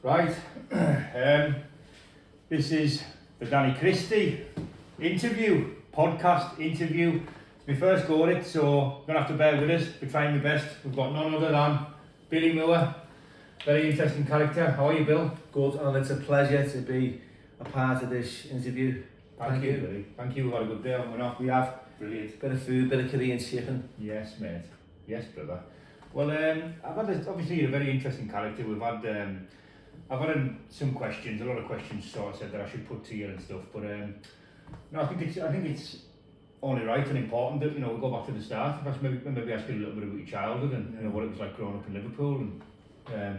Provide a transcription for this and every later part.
Right, this is the Danny Christie podcast interview. It's my first go at it, so you're going to have to bear with us. We're trying my best. We've got none other than Billy Moore. Very interesting character. How are you, Bill? Good, and it's a pleasure to be a part of this interview. Thank you, Billy. Thank you. We've had a good day, haven't we not? We have. Brilliant. Bit of food, bit of Korean chicken. Yes, mate. Yes, brother. Well, I've had obviously you're a very interesting character. I've had some questions, a lot of questions sort of said that I should put to you and stuff, but no, I think it's only right and important that we go back to the start. Perhaps maybe ask you a little bit about your childhood and what it was like growing up in Liverpool, and I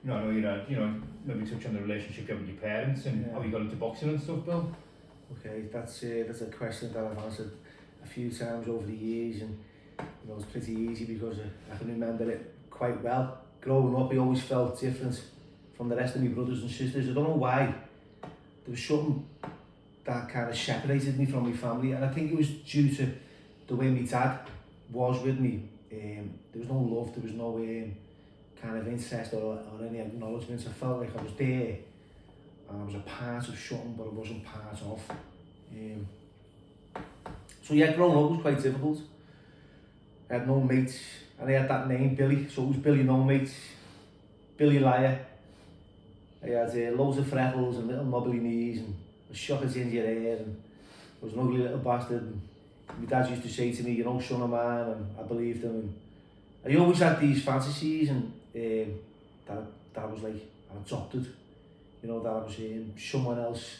know maybe touch on the relationship you have with your parents and how you got into boxing and stuff, Bill. Okay, that's a question that I've answered a few times over the years, and it's pretty easy because I can remember it quite well. Growing up, I always felt different from the rest of my brothers and sisters. I don't know why. There was something that kind of separated me from my family, and I think it was due to the way my dad was with me. There was no love, there was no kind of interest or any acknowledgement. I felt like I was there and I was a part of something, but I wasn't part of. So yeah, growing up was quite difficult. I had no mates, and I had that name, Billy, so it was Billy No Mates, Billy Liar. I had loads of freckles and little knobbly knees and a shock of ginger hair, and I was an ugly little bastard. And my dad used to say to me, son of man, and I believed him. And I always had these fantasies, and that I was like adopted, that I was someone else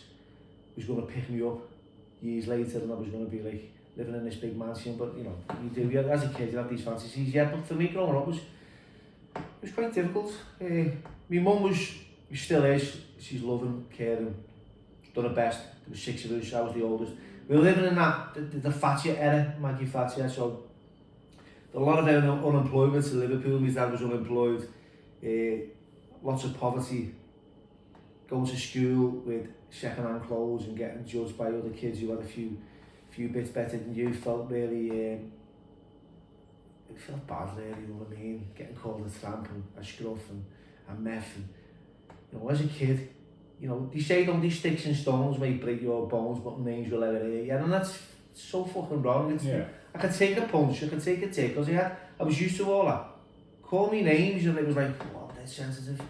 was going to pick me up years later, and I was going to be like living in this big mansion. But as a kid, you have these fantasies. Yeah, but for me growing up, it was quite difficult. My mum she still is. She's loving, caring, done her best. There was 6 of us. I was the oldest. We were living in the Thatcher era, Maggie Thatcher. So a lot of unemployment in Liverpool. My dad was unemployed. Lots of poverty. Going to school with second-hand clothes and getting judged by other kids who had a few bits better than you. Felt really, it felt bad, really. You know what I mean? Getting called a tramp and a scruff and a meth. And, as a kid, they say don't do sticks and stones may break your bones, but names will ever hear you. And that's so fucking wrong. I could take a punch, I could take a tick, because I was used to all that. Call me names, and it was like, wow, that's sensitive.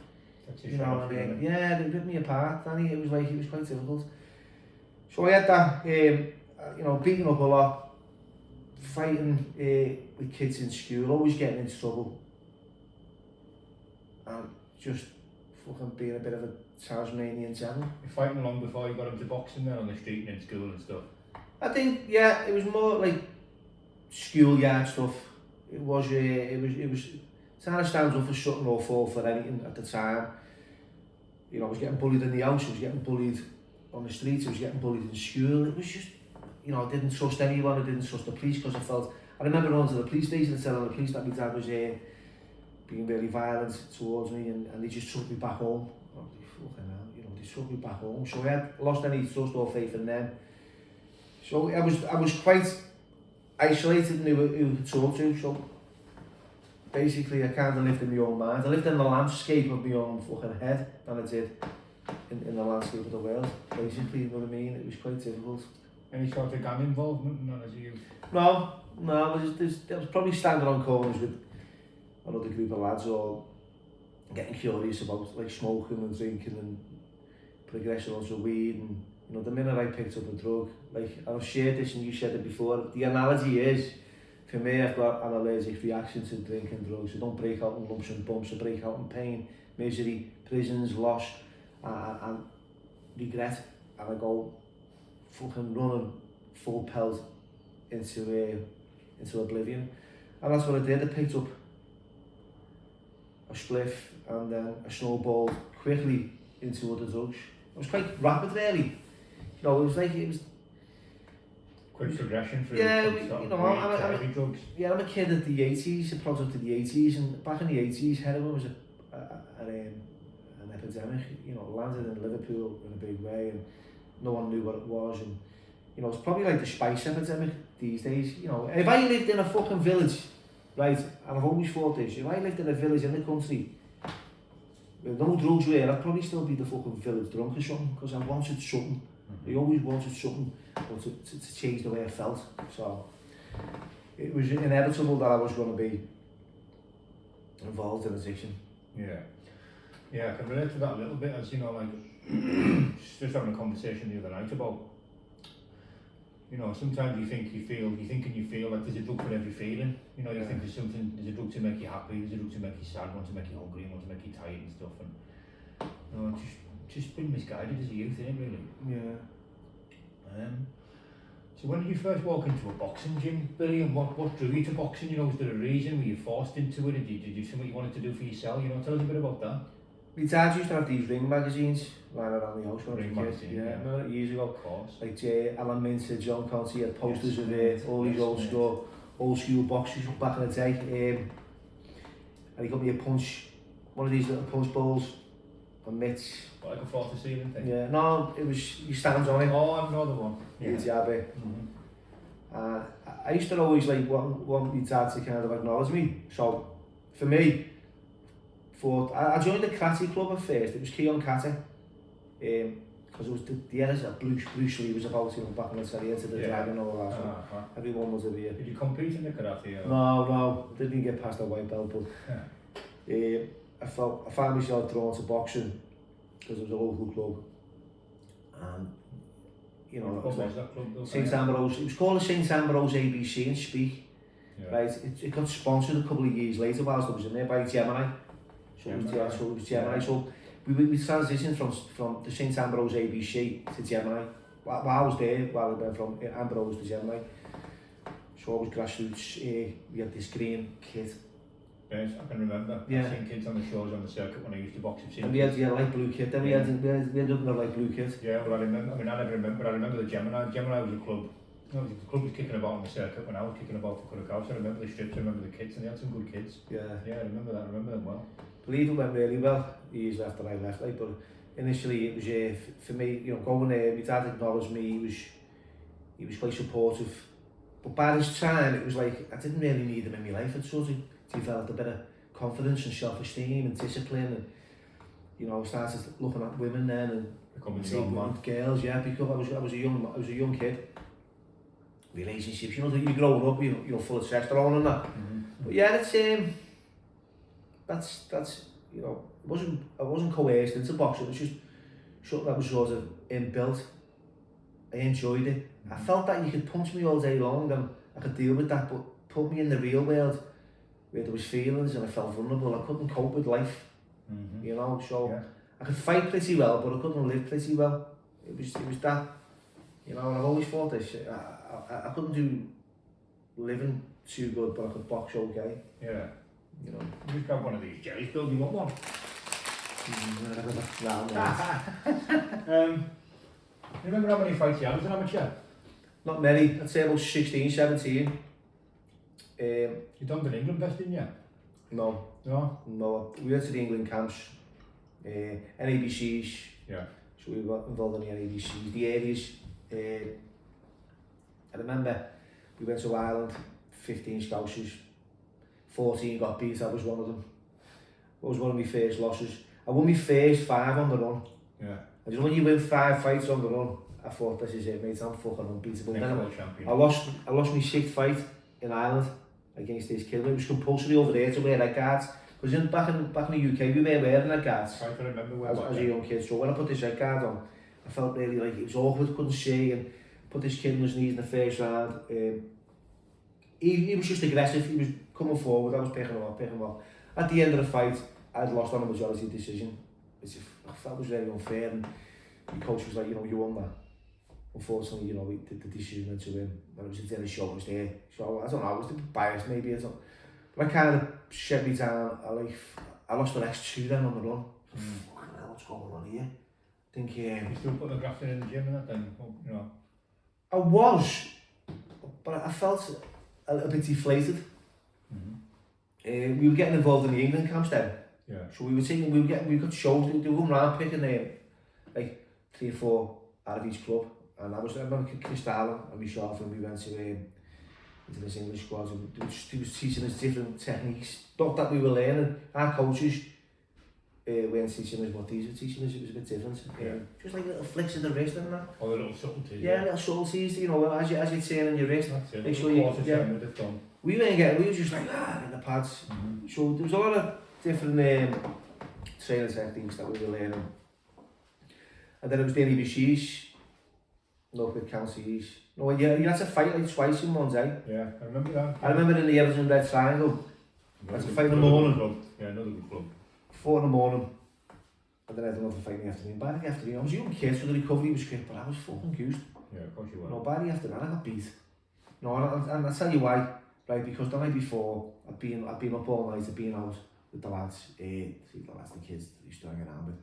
You know what I mean? Yeah, they ripped me apart, Danny. It was quite difficult. So I had that, beating up a lot, fighting with kids in school, always getting into trouble, and just fucking being a bit of a Tasmanian devil. You're fighting long before you got into boxing then on the street and in school and stuff? I think, yeah, it was more like schoolyard stuff. It was trying to stand up for something or fall for anything at the time. I was getting bullied in the house, I was getting bullied on the streets, I was getting bullied in school. It was just, I didn't trust anyone, I didn't trust the police because I remember going to the police station and telling the police that my dad was being really violent towards me, and they just took me back home. Oh, fucking hell, they took me back home. So I had lost any trust or faith in them. So I was quite isolated in who to talk to. So basically I kind of lived in my own mind. I lived in the landscape of my own fucking head than I did in the landscape of the world. Basically, you know what I mean? It was quite difficult. Any sort of gang involvement? None as you? No. I was probably standing on corners with another group of lads all getting curious about like smoking and drinking and progressing onto weed, and the minute I picked up a drug, like I've shared this and you said it before, the analogy is, for me I've got an allergic reaction to drinking drugs. I don't break out in lumps and bumps, I break out in pain, misery, prisons, loss and regret, and I go fucking running full pelt into oblivion. And that's what I did. I picked up a spliff and then I snowballed quickly into other drugs. It was quite rapid, really. It was quick progression through drugs. Yeah, I'm a kid of the 80s, a product of the 80s, and back in the 80s, heroin was an epidemic. Landed in Liverpool in a big way, and no one knew what it was. And it's probably like the spice epidemic these days. If I lived in a fucking village, right, and I've always thought this, if I lived in a village in the country no drugs were, I'd probably still be the fucking village drunk or something, because I wanted something. I always wanted something to change the way I felt. So it was inevitable that I was going to be involved in addiction. Yeah. Yeah, I can relate to that a little bit, as you know, like, just having a conversation the other night about, you know, sometimes you think and you feel like there's a drug for every feeling. You know, you think there's a drug to make you happy, there's a drug to make you sad, one to make you hungry, one to make you tired and stuff. And, you know, just been misguided as a youth, isn't it, really? Yeah. So when did you first walk into a boxing gym, Billy, and what drew you to boxing? You know, was there a reason? Were you forced into it? Did you do something you wanted to do for yourself? You know, tell us a bit about that. My dad used to have these ring magazines lying around the house when I was a kid. Magazine, Yeah, years ago. Of course. Like Alan Minter, John Conti had posters of all these old school boxers back in the day. And he got me a punch, one of these little punch bowls, and mitts. Like a floor to ceiling thing? Yeah, no, it was, you stand on it. Oh, I know the one. Yeah. You jab it. And I used to always like want my dad to kind of acknowledge me. So for me, I joined the karate club at first. It was Keon Kata. Because it was the era that Bruce Lee was about, you know, back in the day, into the dragon and all that. So everyone was a beer. Did you compete in the karate? Or? No, didn't get past the white belt, but I found myself drawn to boxing because it was a local club. And, you know, what was that club though? St Ambrose. It was called the St Ambrose ABC in Speak. Yeah. Right, it got sponsored a couple of years later whilst I was in there by Gemini. So it was Gemini. So we transitioned from the St Ambrose ABC to Gemini. While I was there, while I went from Ambrose to Gemini. So I was grassroots. We had this green kit. Yes, I can remember. Yeah. I've seen kids on the shows on the circuit when I used to box. And we had light blue kit. Then we ended up in a light blue kit. Yeah, well I remember. I mean, I never remember. I remember the Gemini. Gemini was a club. No, the club was kicking about on the circuit when I was kicking about for Curacao. So I remember the strips. I remember the kids, and they had some good kids. Yeah. Yeah, I remember that. I remember them well. I believe it went really well years after I left, like, but initially it was for me, you know, going there. My dad acknowledged me. He was quite supportive, but by this time it was like I didn't really need him in my life. It sort of developed a bit of confidence and self-esteem and discipline, and you know, I started looking at women then and becoming a young man. Girls, yeah, because I was a young kid. Relationships, you know, that you're growing up, you know, full of testosterone and that. But yeah, that's you know, I wasn't coerced into boxing. It was just something that was sort of inbuilt. I enjoyed it. I felt that you could punch me all day long and I could deal with that, but put me in the real world where there was feelings and I felt vulnerable. I couldn't cope with life, you know. So I could fight pretty well, but I couldn't live pretty well. It was that, you know. And I've always thought this. I couldn't do living too good, but I could box okay. Yeah. You know. You just grab one of these jellies, Bill. Do you want one? You remember how many fights you had as an amateur? Not many. I'd say about 16, 17. You done the England best, didn't you? No. We went to the England camps, NABCs. Yeah. So we were involved in the NABCs, the areas. I remember we went to Ireland, 15 Scousers, 14 got beat. I was one of them. That was one of my first losses. I won my first 5 on the run. Yeah. And just when you win 5 fights on the run, I thought, this is it, mate, I'm fucking unbeatable. Then champion. I lost my 6th fight in Ireland against this kid. It was compulsory over there to wear red guards. Because back in the UK, we were wearing red guards. I can remember as a young kid. So when I put this red guard on, I felt really like it was awkward, couldn't see, and put this kid on his knees in the first round. He was just aggressive, he was coming forward, I was picking him up. At the end of the fight, I'd lost on a majority decision, which I felt was very unfair, and the coach was like, you know, you won that. Unfortunately, you know, the decision went to him, and it was a dinner show, was there. So I don't know, I was a bit biased maybe, I don't. But I kind of shut me down. I lost the next 2 then on the run. Fucking hell, what's going on here? I think you still put the grafting in the gym and that then, you know? I was, but I felt a little bit deflated. We were getting involved in the England camps then. Yeah. So we got shows, they were going around picking like 3 or 4 out of each club. And I remember Chris Allen and myself, and we went to into this English squad, and he was teaching us different techniques. Not that we were learning, our coaches weren't teaching us what these were teaching us. It was a bit different. Yeah. Just like little flicks of the wrist and that. Or the little subtleties. Yeah, little subtleties, you know, as you're turning your wrist. That's it. Make sure you, With the thumb. we were just like, in the pads. Mm-hmm. So there was a lot of different training techniques that we were learning. And then it was the Nee Divvies, local counties. No, you had to fight like twice in one day. Yeah, I remember that. I remember in the Everton Red Triangle, I had to fight in the morning. Club. Yeah, another good club. 4 in the morning. And then I had another fight in the afternoon. By the afternoon, I was a young kid, so the recovery was quick, but I was fucking goosed. Yeah, of course you were. No, by the afternoon, I got beat. No, and I'll tell you why. Right, because the night before, I'd been up all night, I'd been out with the lads, the kids that used to hang around with.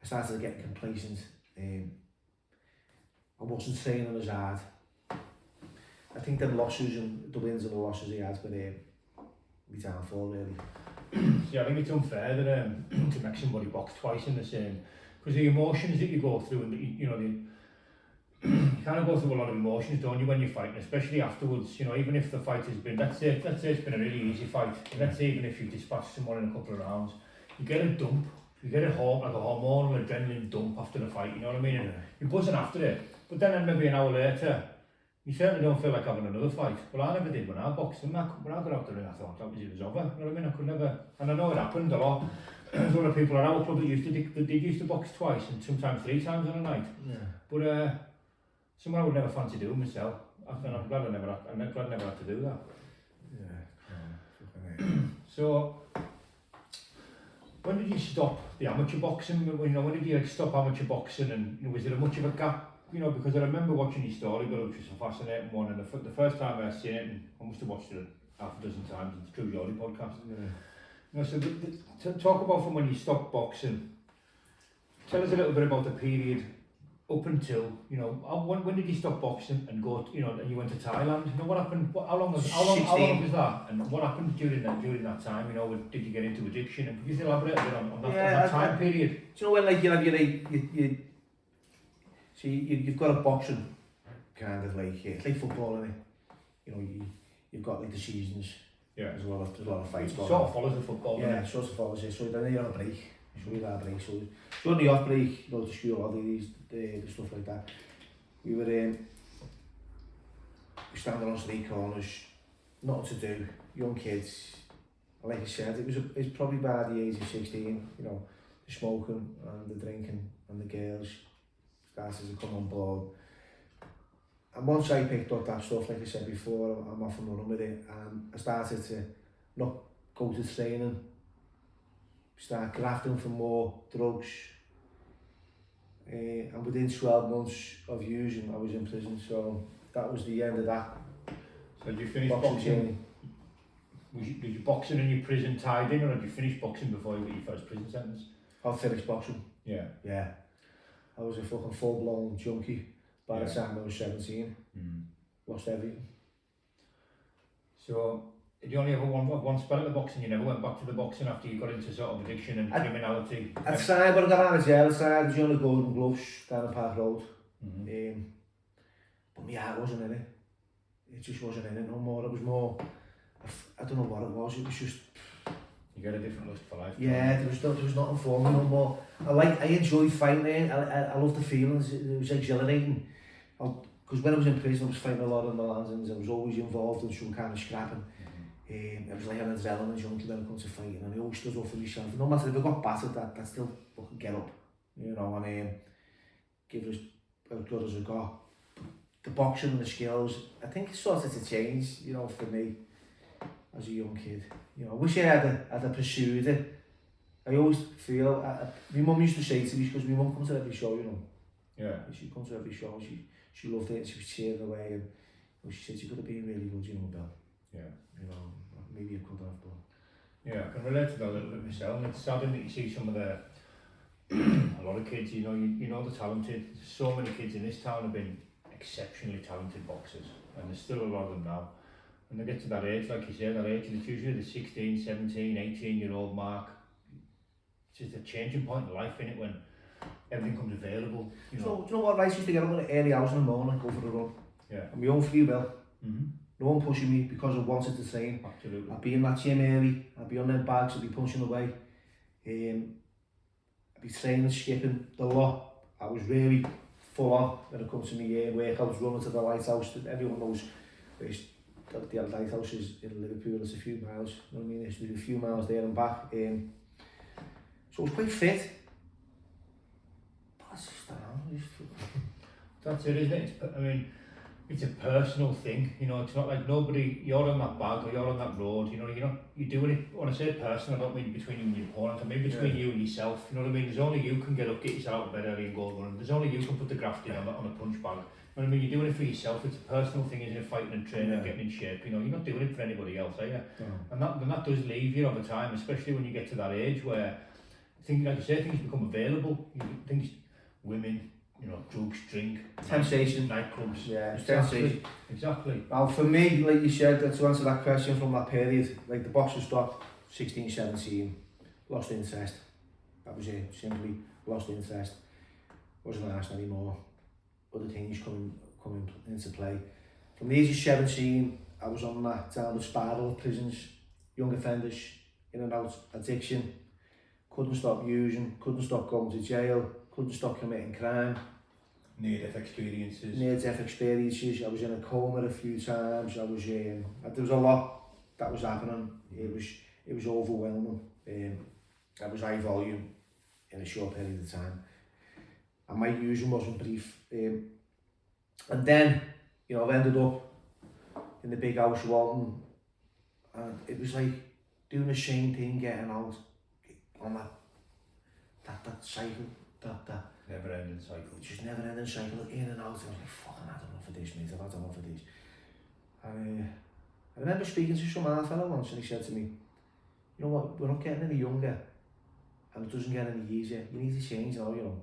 I started getting complacent. I wasn't training as hard. I think the losses and the wins and the losses he had were my downfall, really. Yeah, I think it's unfair that to make somebody box twice in the same, because the emotions that you go through, and you kind of go through a lot of emotions, don't you, when you're fighting, especially afterwards. You know, even if the fight has been, let's say it's been a really easy fight, let's say even if you dispatch someone in a couple of rounds, you get a dump, you get like a hormonal adrenaline dump after the fight, you know what I mean? And you're buzzing after it, but then maybe an hour later, you certainly don't feel like having another fight. Well, I never did when I boxed. When I got out the ring, I thought that it was over. You know what I mean? I could never, and I know it happened a lot. There's a lot of people at our club that used to box twice and sometimes 3 times on a night. Yeah. But something I would never fancy doing myself. And I'm glad I never had to do that. Yeah. So, when did you stop the amateur boxing? You know, when did you stop amateur boxing, and was there much of a gap? You know, because I remember watching your story, but it was just a fascinating one. And the first time I seen it, and I must have watched it half a dozen times, it's True Jolly podcast. Yeah. You know, so to talk about from when you stopped boxing, tell us a little bit about the period up until, you know, when did you stop boxing and go, you know, and you went to Thailand? You know, what happened? How long was that? And what happened during that time? You know, did you get into addiction? And could you elaborate a bit on that time period? Do you know when, like, you have so you've got a boxing kind of like, it's like football, isn't it? You know, you've got like the seasons. Yeah. There's a lot of fights going on. Sort of follows the football. Yeah, sort of follows it. So then you're on a break. So you're on a break. So during the off break, you know, the school holidays, the stuff like that. We were standing on street corners, nothing to do, young kids. Like I said, it was probably by the age of 16, you know, the smoking and the drinking and the girls started to come on board. And once I picked up that stuff, like I said before, I'm off and running with it, and I started to not go to training, start grafting for more drugs, and within 12 months of using, I was in prison. So that was the end of that. So did you finish boxing? Did you boxing in your prison tied in, or did you finish boxing before you got your first prison sentence? I finished boxing. Yeah. Yeah. I was a fucking full-blown junkie by the time I was 17. Lost everything. So, did you only ever one spell at the boxing? You never went back to the boxing after you got into sort of addiction and criminality? I tried, but I got out of jail. I tried the only Golden Gloves down the Park Road. But my heart wasn't in it. It just wasn't in it no more. It was more, I don't know what it was. It was just... You get a different lust for life. Yeah, there was nothing for me no more. I enjoyed fighting. I loved the feelings. It was exhilarating. Because when I was in prison, I was fighting a lot on the lands, I was always involved in some kind of scrapping. It was like an adrenaline junkie when it comes to fighting, and I always stood up for myself. No matter if I got battered, I'd still fucking get up, you know, and give it as good as I got. The boxing and the skills, I think it started to change, you know, for me as a young kid. You know, I wish I had pursued it. I always feel, my mum used to say to me, because my mum comes to every show, you know. Yeah. She comes to every show, she loved it, and she was cheering away, and she said, you could have been really good, you know, Bill. Yeah. You know, maybe you could have, but... Yeah, I can relate to that a little bit myself, and it's saddening that you see some of the, a lot of kids, you know the talented, so many kids in this town have been exceptionally talented boxers, and there's still a lot of them now. When they get to that age, like you say, that age, and it's usually the 16, 17, 18-year-old mark. It's just a changing point in life, innit, when everything comes available. You know. So, do you know what, I used to get up at early hours in the morning, go for a run. Yeah. And my own free will. No one pushing me because I wanted to train. Absolutely. I'd be in that gym early, I'd be on them bags, I'd be punching away. be training, skipping, the lot. I was really full on when it comes to my work. I was running to the lighthouse. Everyone knows the lighthouse is in Liverpool. It's a few miles. You know what I mean? It's a few miles there and back. So I was quite fit. But it's just, I don't know, That's it, isn't it? I mean, it's a personal thing, you know, it's not like nobody, you're on that bag or you're on that road, you know, you're doing it, when I say personal, I don't mean between you and your opponent, I mean between you and yourself, you know what I mean? There's only you can get up, get yourself out of bed early and go running, there's only you can put the graft in on a punch bag, you know what I mean? You're doing it for yourself, it's a personal thing, isn't it? Fighting and training and getting in shape, you know, you're not doing it for anybody else, are you? And that does leave you over time, especially when you get to that age where, things, like you say, things become available, things, women, you know, drugs, drink, temptation, nightclubs. Yeah, exactly. Exactly. Well, for me, like you said, to answer that question from that period, like the boxing stopped, 16, 17, lost interest. That was it, simply lost interest. Wasn't asked anymore. Other things coming into play. From the age of 17, I was on that down the spiral of prisons, young offenders, in and out, addiction. Couldn't stop using, couldn't stop going to jail, couldn't stop committing crime. Near-death experiences. Near-death experiences. I was in a coma a few times. There was a lot that was happening. It was overwhelming. I was high volume in a short period of time. And my using wasn't brief. And then, you know, I ended up in the big house Walton, and it was like doing the same thing, getting out on that cycle, that never ending cycle. Just never ending cycle, in and out. I was like, fucking had enough of this, mate, I've had enough of this. And I remember speaking to some other fellow once, and he said to me, you know what, we're not getting any younger, and it doesn't get any easier, you need to change now, you know.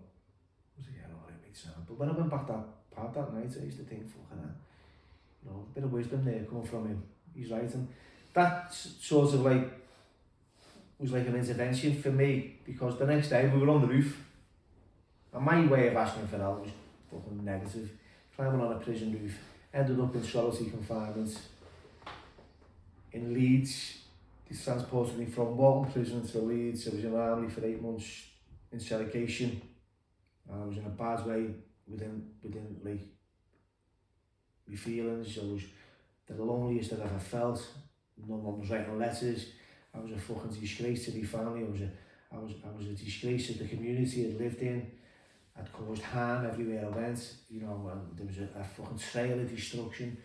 I was like, yeah, alright, mate, son. But when I went back that night, I used to think, fucking hell, you know, a bit of wisdom there coming from him. He's right, and that sort of like was like an intervention for me, because the next day we were on the roof, and my way of asking for help was fucking negative. Climbing on a prison roof, ended up in solitary confinement in Leeds. They transported me from Walton prison to Leeds. I was in Army for 8 months in segregation. I was in a bad way within like my feelings. I was the loneliest I'd ever felt. No one was writing letters. I was a fucking disgrace to my family. I was a disgrace to the community I'd lived in. I'd caused harm everywhere I went, you know, and there was a fucking trail of destruction.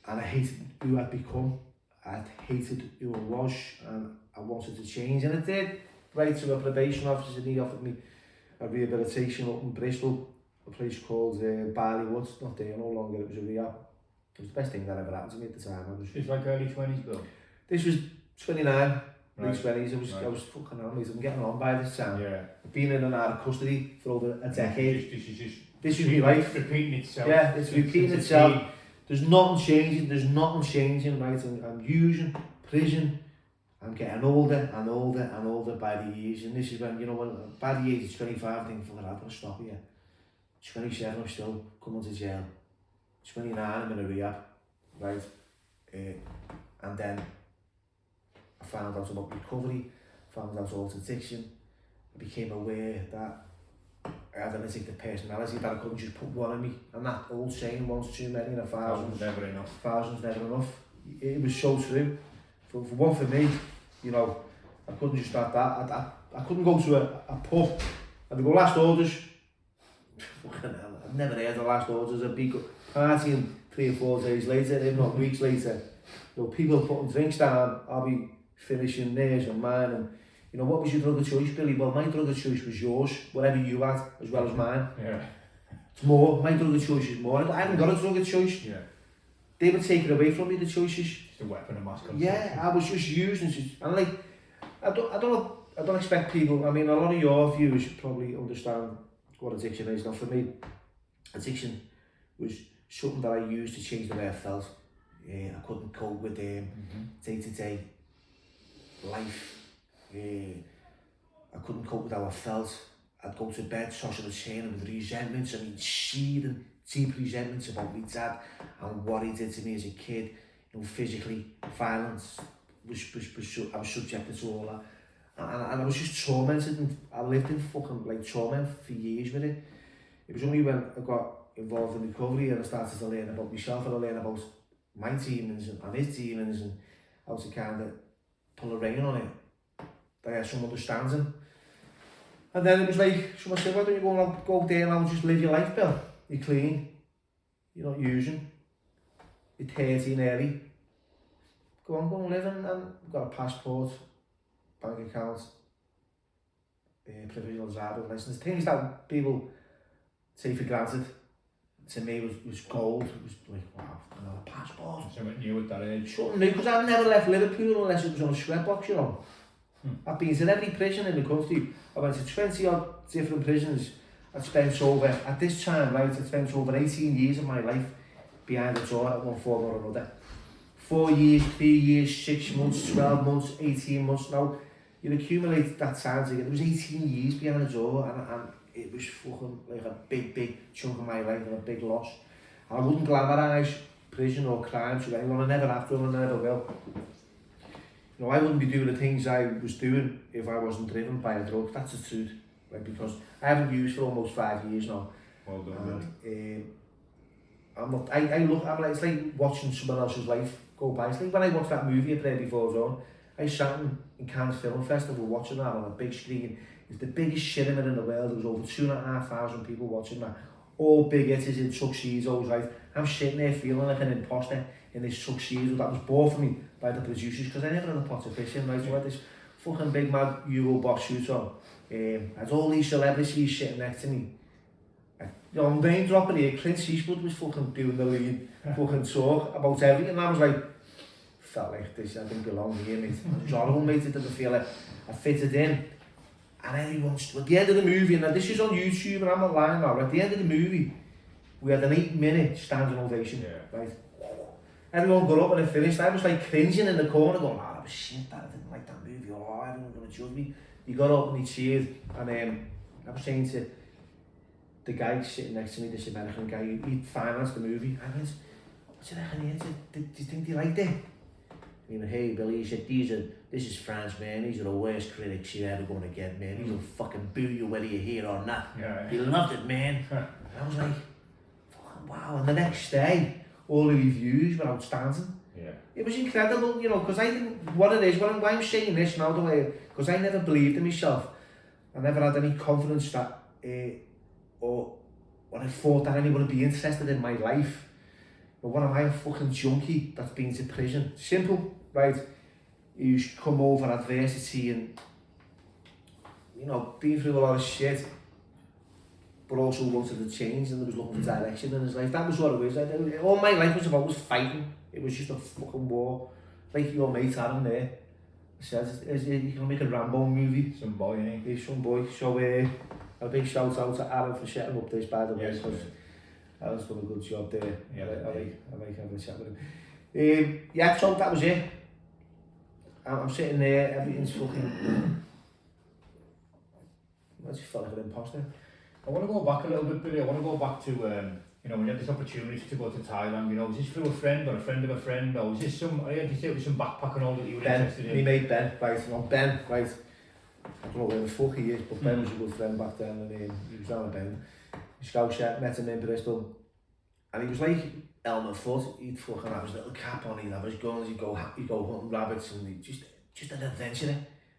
And I hated who I'd become. I hated who I was, and I wanted to change, and I did. Right to a probation officer, and he offered me a rehabilitation up in Bristol, a place called Barley Woods, not there no longer, it was a rehab. It was the best thing that ever happened to me at the time. It's like early 20s, Bill? This was 29. Right. Late 20s, I was fucking on, I'm getting on by this time. Yeah. I've been in and out of custody for over a decade. This is my life. Repeating itself. Yeah, it's repeating itself. There's nothing changing, right? I'm using prison. I'm getting older and older and older by the years. And this is when, you know, by the age of 25, I think, fucking, I'm going to stop here. 27, I'm still coming to jail. 29, I'm in a rehab, right? And then I found out about recovery, found out about addiction. I became aware that I had an addictive personality, that I couldn't just put one on me. And that old saying, once too many and a thousand's never enough. Thousand's never enough. It was so true. For me, you know, I couldn't just start that. I couldn't go to a pub and they go, last orders. Fucking hell, I've never heard the last orders. I'd be partying 3 or 4 days later, if not weeks later. You know, people putting drinks down, I'll be finishing theirs and mine. And you know, what was your drug of choice, Billy? Well, my drug of choice was yours, whatever you had, as well as mine. Yeah. It's more, my drug of choice is more. I haven't got a drug of choice. Yeah. They were taking away from me, the choices. It's a weapon of mass consumption. Yeah, I was just using, and like, I don't expect people, I mean, a lot of your viewers probably understand what addiction is. Now for me, addiction was something that I used to change the way I felt. I couldn't cope with day-to-day life. I couldn't cope with how I felt. I'd go to bed tossing and turning with resentments, I mean seething, deep resentments about my dad and what he did to me as a kid. You know, physically, violence, I was subjected to all that. And I was just tormented, and I lived in fucking like torment for years with it. It was only when I got involved in recovery and I started to learn about myself and I learned about my demons and his demons and how to kind of pull a rein on it. That I had some understanding. And then it was like, someone said, why don't you go there now and just live your life, Bill? You're clean, you're not using, you're 13 early. Go and live, and I've got a passport, bank account, provisional driving license. Things that people take for granted, to me was gold. It was like, wow, another passport. Something new at that age. Something new, because I've never left Liverpool unless it was on a sweatbox, you know. I've been to every prison in the country. I went to 20 odd different prisons. I'd spent over, at this time, right, I'd spent over 18 years of my life behind the door at one form or another. 4 years, 3 years, 6 months, 12 months, 18 months. Now, you accumulate that time together. It was 18 years behind the door, and it was fucking like a big chunk of my life and a big loss. I wouldn't glamorise prison or crime to anyone. I never have to, and I never will. You know, I wouldn't be doing the things I was doing if I wasn't driven by a drug. That's the truth, right? Because I haven't used for almost 5 years now. Well done. I'm not. I'm like, it's like watching someone else's life go by. It's like when I watched that movie, A Prayer Before Dawn. I sat in Cannes Film Festival watching that on a big screen. It's the biggest cinema in the world. There was over 2,500 people watching that. All big hitters in tuxedos, right? I'm sitting there feeling like an imposter in this tuxedo that was bought for me by the producers, because I never had a pot of fish in, right? So I had this fucking big mad Euro box suit on. I had all these celebrities sitting next to me. You know, I'm name dropping here. Clint Eastwood was fucking doing the lead fucking talk about everything, and I was like, felt like this, I didn't belong here, mate. I was horrible, mate. I didn't feel like I fitted in. And everyone's, at the end of the movie, and this is on YouTube, and I'm not lying now, at the end of the movie, we had an 8-minute standing ovation, right? Everyone got up and it finished. I was like cringing in the corner going, oh, that was shit, that I didn't like that movie, oh, everyone's going to judge me. He got up and he cheered, and I was saying to the guy sitting next to me, this American guy, he financed the movie. I went, what do you reckon here? Do you think they liked it? And he went, hey Billy, he said, this is France, man, these are the worst critics you're ever going to get, man. These will fucking boo you whether you're here or not. Yeah. He loved it, man. And I was like, fucking wow. And the next day, all the reviews were outstanding. Yeah. It was incredible, you know, because I didn't, what it is, why I'm saying this now, the way, because I never believed in myself. I never had any confidence that, or when I thought that anyone would be interested in my life. But what am I, a fucking junkie that's been to prison? Simple, right? Who's come over adversity and, you know, been through a lot of shit, but also wanted to change, and there was looking for direction in his life. That was what it was. All my life was about fighting. It was just a fucking war. Like your mate Aaron there says, you can make a Rambo movie. Some boy, eh? He's some boy. So a big shout out to Aaron for setting up this, by the way, because Aaron's done a good job there. Yeah, I like having a chat with him. Yeah, so that was it. I'm sitting there, everything's fucking... I just felt like an imposter. I want to go back a little bit, Billy. I want to go back to, you know, when you had this opportunity to go to Thailand, you know, was this through a friend or a friend of a friend, or was this some, I heard you say it was some backpacking all that you were interested in? Me mate Ben, right, no, Ben, right, I don't know where the fuck he is, but Ben was a good friend back then, and he was down at Ben. Scout set, met him in Bristol, and he was like Elmer Fudd. He'd fucking have his little cap on, he'd have his guns, he'd go hunting rabbits, and he'd just an adventurer,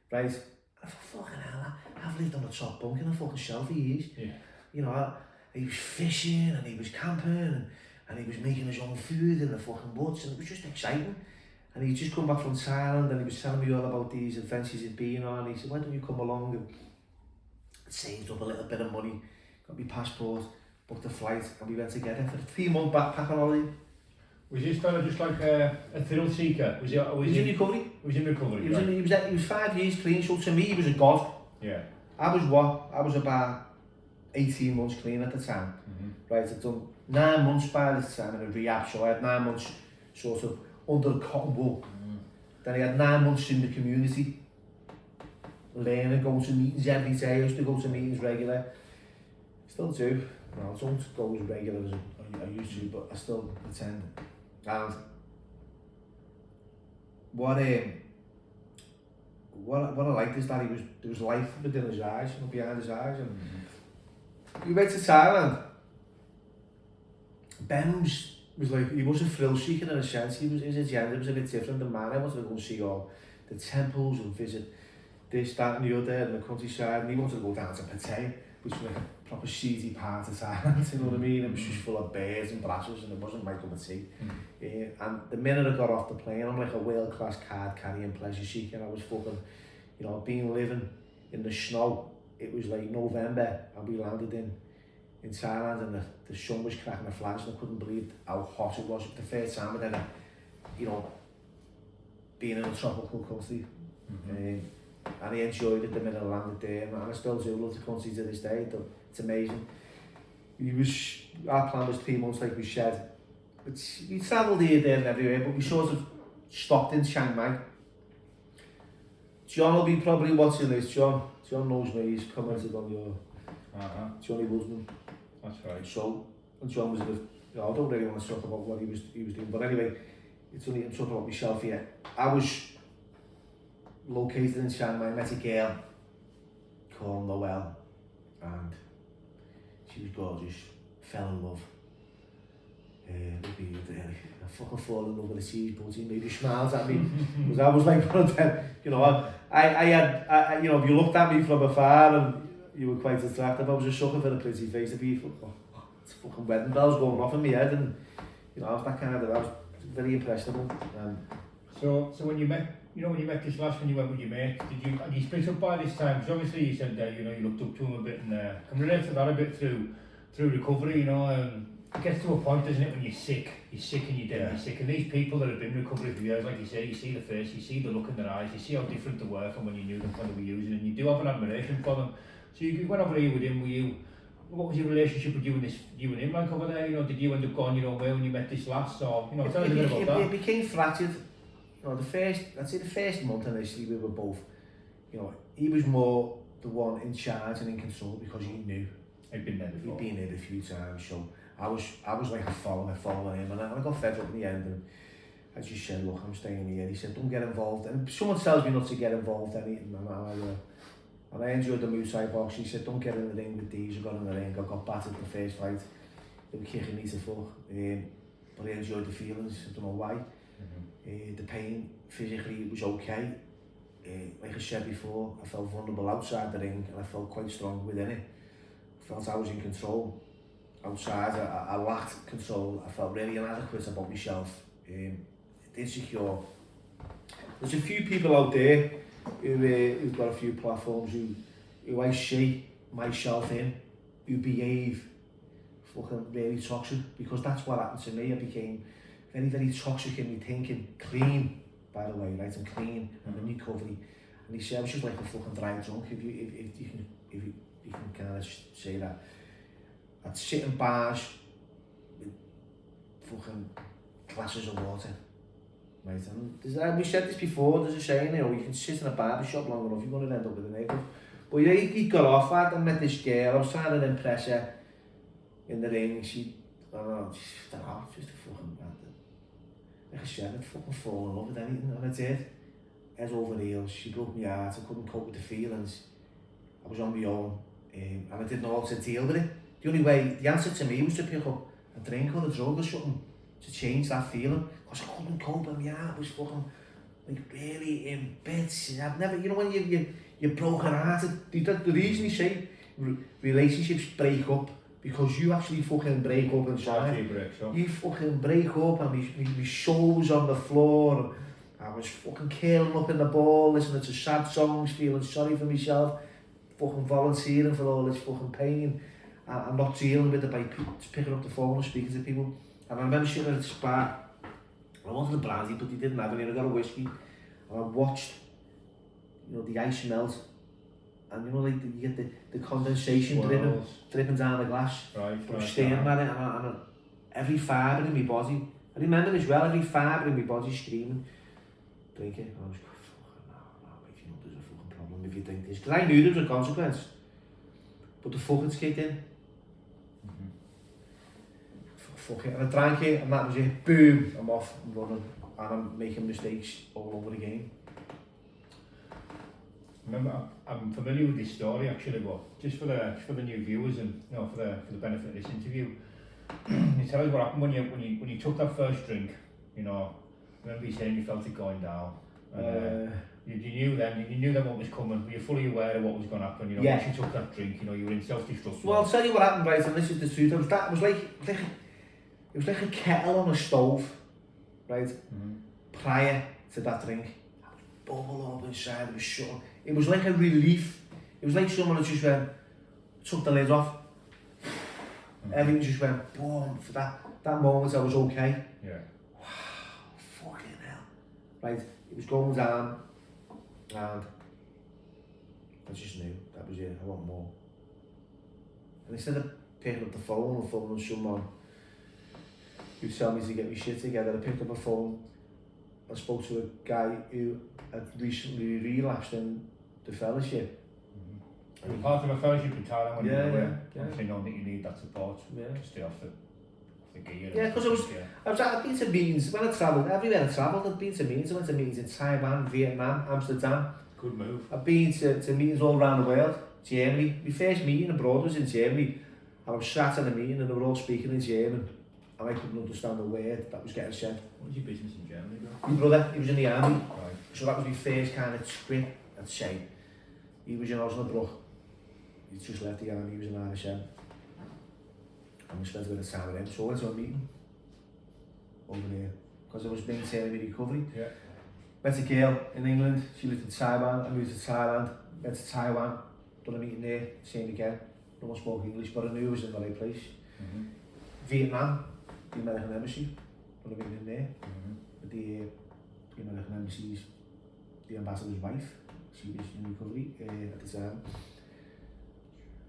right? And I thought, fucking hell, I've lived on the top bunk in a fucking shell for years. Yeah. You know, he was fishing, and he was camping, and he was making his own food in the fucking woods, and it was just exciting. And he'd just come back from Thailand, and he was telling me all about these adventures he'd been on. He said, why don't you come along? And I'd saved up a little bit of money, got my passport, booked a flight, and we went together for a 3-month backpacking holiday. Was this fella just like a thrill seeker? Was he in recovery. Was in recovery. He was 5 years clean, so to me he was a god. Yeah. I was about 18 months clean at the time. Right, I'd done 9 months by this time in a rehab, so I had 9 months sort of under the cotton wool. Then I had 9 months in the community, learning, going to meetings every day. I used to go to meetings regular. Still do. No, I don't go as regular as I used to, but I still attend. And what I liked is that there was life within his eyes, behind his eyes. And we went to Thailand. Ben was like, he was a thrill seeker in a sense. His agenda was a bit different than mine. I wanted to go and see all the temples and visit this, that and the other in the countryside. And he wanted to go down to Pattaya, which was like a proper seedy part of Thailand, you know what I mean? It was just full of bears and brasses and it wasn't my cup of tea. And the minute I got off the plane, I'm like a world-class card-carrying pleasure seeker. I was fucking, being living in the snow. It was like November and we landed in Thailand and the sun was cracking the flash and I couldn't believe how hot it was. It was the first time I'd ever, been in a tropical country. And I enjoyed it the minute I landed there, and I still do love the country to this day. It's amazing. Our plan was 3 months, like we said. We travelled here, there and everywhere, but we sort of stopped in Chiang Mai. John will be probably watching this. John knows me, he's commented on your Johnny Woodman. That's right. So, and John was I don't really want to talk about what he was doing, but anyway, it's only I'm talking about myself here. I was located in Chiang Mai, met a girl called Noelle, and she was gorgeous, fell in love. I fucking fall in love with a cheese butty, maybe smiles at me, because I was like one of them, I had, if you looked at me from afar and you were quite attractive, I was a sucker for the pretty face of people. It's fucking wedding bells going off in my head, and I was that kind of, I was very impressionable. So when you met, when you met this lass, when you went with your mate, had you split up by this time? Because obviously you said that, you looked up to him a bit, and can relate to that a bit through recovery, it gets to a point, doesn't it, when you're sick and you're deadly sick, and these people that have been in recovery for years, like you say, you see the face, you see the look in their eyes, you see how different they were from when you knew them, when they were using, and you do have an admiration for them. So you went over here with him, what was your relationship with you and him like over there? Did you end up going your own way when you met this lass, or, tell us a bit about that. It became fractured. I'd say the first month initially we were both, he was more the one in charge and in control because he knew. He'd been there before. He'd been there a few times, so I was like a following him, and I got fed up in the end, and I just said, look, I'm staying here. He said, don't get involved, and someone tells me not to get involved in anything, and I enjoyed the Muay Thai box. He said, don't get in the ring with these. I got in the ring, I got battered in the first fight. They were kicking me to fuck, but I enjoyed the feelings, I don't know why. The pain physically was okay. Like I said before, I felt vulnerable outside the ring and I felt quite strong within it. I felt I was in control. Outside, I lacked control. I felt really inadequate about myself, insecure. There's a few people out there who've got a few platforms who I see myself in, who behave fucking really toxic, because that's what happened to me. I became very, very toxic in my thinking, clean, by the way, right? I'm clean, I'm in recovery. And he said I was just like a fucking dry drunk, if you can kind of say that. I'd sit in bars with fucking glasses of water, right? And we said this before, there's a saying, you can sit in a barber shop long enough, you're going to end up with a neighbour. But yeah, he got off that and met this girl. I was trying to impress her in the ring. She, I don't know, just a fucking bad. Like I said, I'd fucking fall in love with anything, and I did. Head over heels, she broke my heart, I couldn't cope with the feelings. I was on my own, and I didn't know how to deal with it. The only way, the answer to me was to pick up a drink or a drug or something to change that feeling, because I couldn't cope, and my heart was fucking, like, really in bits. I've never, when you're broken hearted, the reason you say relationships break up, because you actually fucking break up inside. You fucking break up, and my soul was on the floor, and I was fucking curling up in the ball, listening to sad songs, feeling sorry for myself, fucking volunteering for all this fucking pain, and not dealing with it by picking up the phone and speaking to people. And I remember sitting at the spa, I wanted a brandy, but they didn't have any, I got a whiskey, and I watched, the ice melt, and like you get the condensation dripping down the glass. Right. I'm staring at it, and every fibre in my body, I remember as well, every fibre in my body screaming, drink it. And I was going, fucking no, mate, there's a fucking problem if you drink this. Because I knew there was a consequence, but the fucking's kicked in. Fuck it, and I drank it, and that was it. Boom, I'm off, I'm running, and I'm making mistakes all over again. Remember, I'm familiar with this story actually, but just for the new viewers and for the benefit of this interview, can you tell us what happened when you took that first drink? Remember you saying you felt it going down. You knew then what was coming. Were you fully aware of what was going to happen? Once you took that drink, you were in self-destruct. Well, I'll tell you what happened, right, and this is the truth. It was like a kettle on a stove, right? Prior to that drink, I was bubbling up inside. It was shutting. It was like a relief. It was like someone had just took the lid off. Everything just went boom. For that moment, I was okay. Yeah. Wow, fucking hell. Right, it was going down, and I just knew that was it. I want more. And instead of picking up the phone and phoning someone who told me to get my shit together, I picked up a phone and spoke to a guy who had recently relapsed in the fellowship. You're part of a fellowship in Thailand when you were there. Yeah. Obviously knowing that you need that support to stay off the gear. Yeah, because I've been to meetings, when I travelled, everywhere I travelled, I've been to meetings. I went to meetings in Taiwan, Vietnam, Amsterdam. Good move. I've been to meetings all around the world. Germany. My first meeting abroad was in Germany. I was sat in a meeting and they were all speaking in German. And I couldn't understand a word that was getting said. What was your business in Germany, bro? My brother, he was in the army. Right. So that was my first kind of trip, I'd say. He was in Osnabrück. He just left the army, he was in RSM. And we spent a bit of time with him. So I went to a meeting over there. Because I was maintaining my recovery. Yeah. Met a girl in England, she lived in Taiwan. I moved to Thailand, went to Taiwan, done a meeting there, same again. No one spoke English, but I knew I was in the right place. Vietnam, the American Embassy, done a meeting in there. With the American Embassy's, the ambassador's wife, she was in recovery at the time.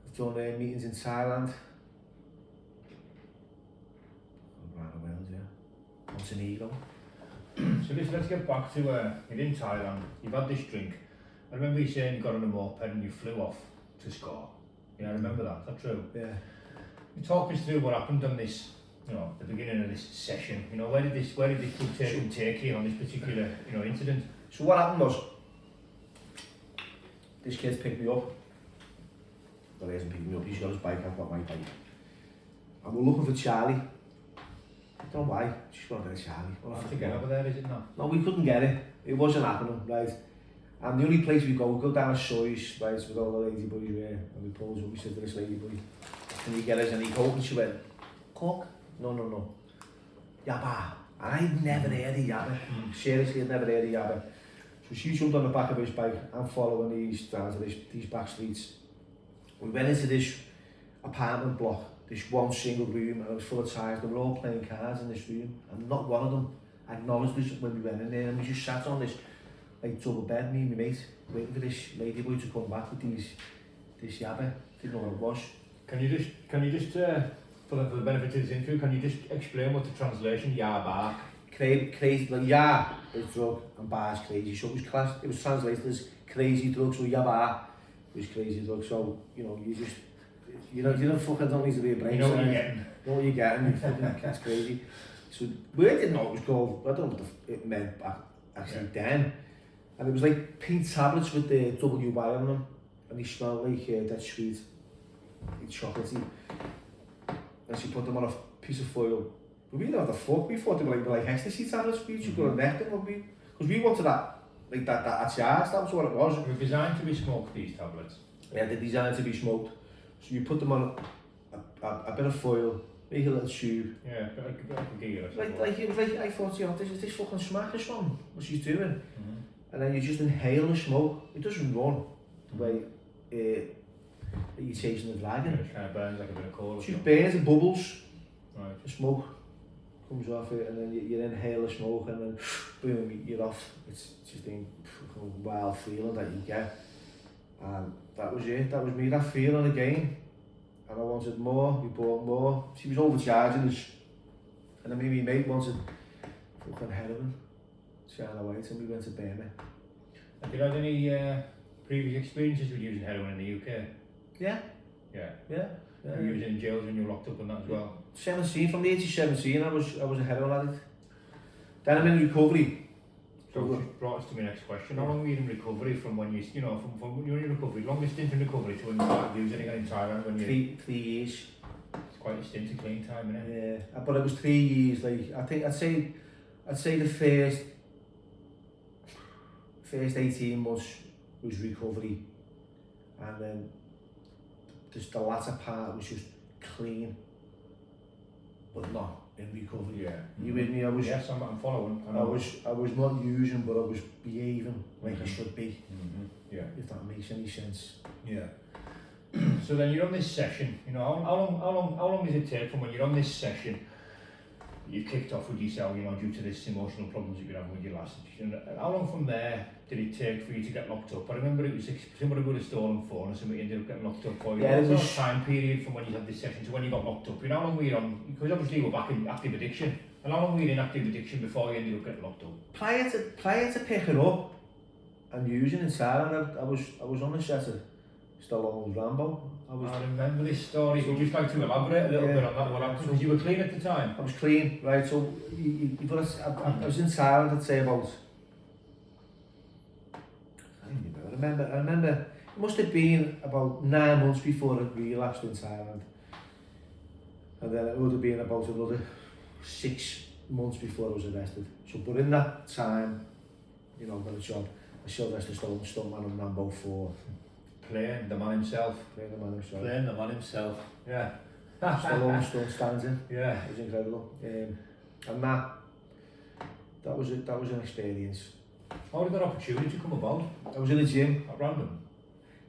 I've done meetings in Thailand. Around the world, yeah. Montenegro. So let's get back to you're in Thailand, you've had this drink. I remember you saying you got on a moped and you flew off to Scott. Yeah, I remember that. Is that true? Yeah. You talk us through what happened on this, the beginning of this session. Where did this take you on this particular, incident? So what happened was, this kid's picked me up. Well, he hasn't picked me up, he's got his bike, I've got my bike. And we're looking for Charlie. I don't know why, just got to get Charlie. Well, to get over there, is it not? No, we couldn't get it. It wasn't happening, right? And the only place we go down a Soys, right, with all the lady boys there, and we pose up, we said to this lady boy, can you get us any coke? And she went, coke? No. Yabba. And I'd never heard of yabba. Seriously, I'd never heard of yabba. So she jumped on the back of his bike and following these down to these back streets. We went into this apartment block, this one single room, and it was full of ties. They were all playing cards in this room, and not one of them acknowledged us when we went in there. And we just sat on this double bed, me and my mate, waiting for this lady boy to come back with this yabba. Didn't know what it was. Can you just for the benefit of this interview, can you just explain what the translation yabba? Crazy, like ya is drug and bar is crazy. So it was translated as crazy drug. So yabba was crazy drug. So you don't fucking don't need to be a brain. You know what you're getting. Know what you're getting. It's crazy. So we didn't know it was called. I don't know what it meant actually then. And it was like pink tablets with the WY on them, and they smelled like that sweet, like chocolatey. And she put them on a piece of foil. But we didn't know what the fuck. We thought they were like ecstasy tablets. We just got a neck them, because we wanted that charge. That was what it was. They were designed to be smoked, these tablets. Yeah, they're designed to be smoked. So you put them on a bit of foil, make a little tube. Yeah, like a gear or something. Like it was like, I thought, this fucking smack or something, what she's doing. And then you just inhale the smoke. It doesn't run the way you're chasing the dragon. Yeah, it kind of burns like a bit of coal. It just burns and bubbles. Right. The smoke comes off it, and then you inhale the smoke, and then boom, you're off. It's just a wild feeling that you get. And that was it. That was me. That feeling again. And I wanted more. We bought more. She was overcharging us. And then me and my mate wanted fucking heroin. Shine away till we went to Burma. Have you had any previous experiences with using heroin in the UK? Yeah. Yeah. Were you in jails when you were locked up on that as well? 17, from the age of 17 I was a heroin addict. Then I'm in recovery. So which brought us to my next question. How long were you in recovery from when you know, from when you were in recovery, longest stint in recovery to when you started using again in Thailand? When you 3 years. It's quite a stint of clean time, isn't it? Yeah, but it was 3 years. Like I think I'd say the first 18 months was recovery, and then just the latter part was just clean, but not in recovery. Yeah. You with me? Yes, I'm following. I was not using, but I was behaving like I should be. Yeah. If that makes any sense. Yeah. So then you're on this session. You know, how long does it take from when you're on this session? You kicked off with yourself, you know, due to this emotional problems that you're having with your last. And how long from there did it take for you to get locked up? I remember it was somebody would have stolen phone or somebody ended up getting locked up for you. Yeah, it was a time period from when you had this session to when you got locked up. You know, how long were you on? Because obviously you were back in active addiction. And how long were you in active addiction before you ended up getting locked up? Prior to picking up and using in Thailand, I was on a set of Stallone's Rambo. I remember this story. Would you just like to elaborate a little bit on that? What happened? Because you were clean at the time. I was clean, right? So I was in Thailand, I'd say about. I remember. It must have been about 9 months before I relapsed in Thailand, and then it would have been about another 6 months before I was arrested. So, but in that time, you know, got a job. I Sylvester Stallone, stuntman on Rambo 4. Playing the man himself. Playing the man himself. Yeah. Stallone stunt stands in. Yeah. It was incredible. And that was an experience. How did that opportunity come about? I was in a gym. At random?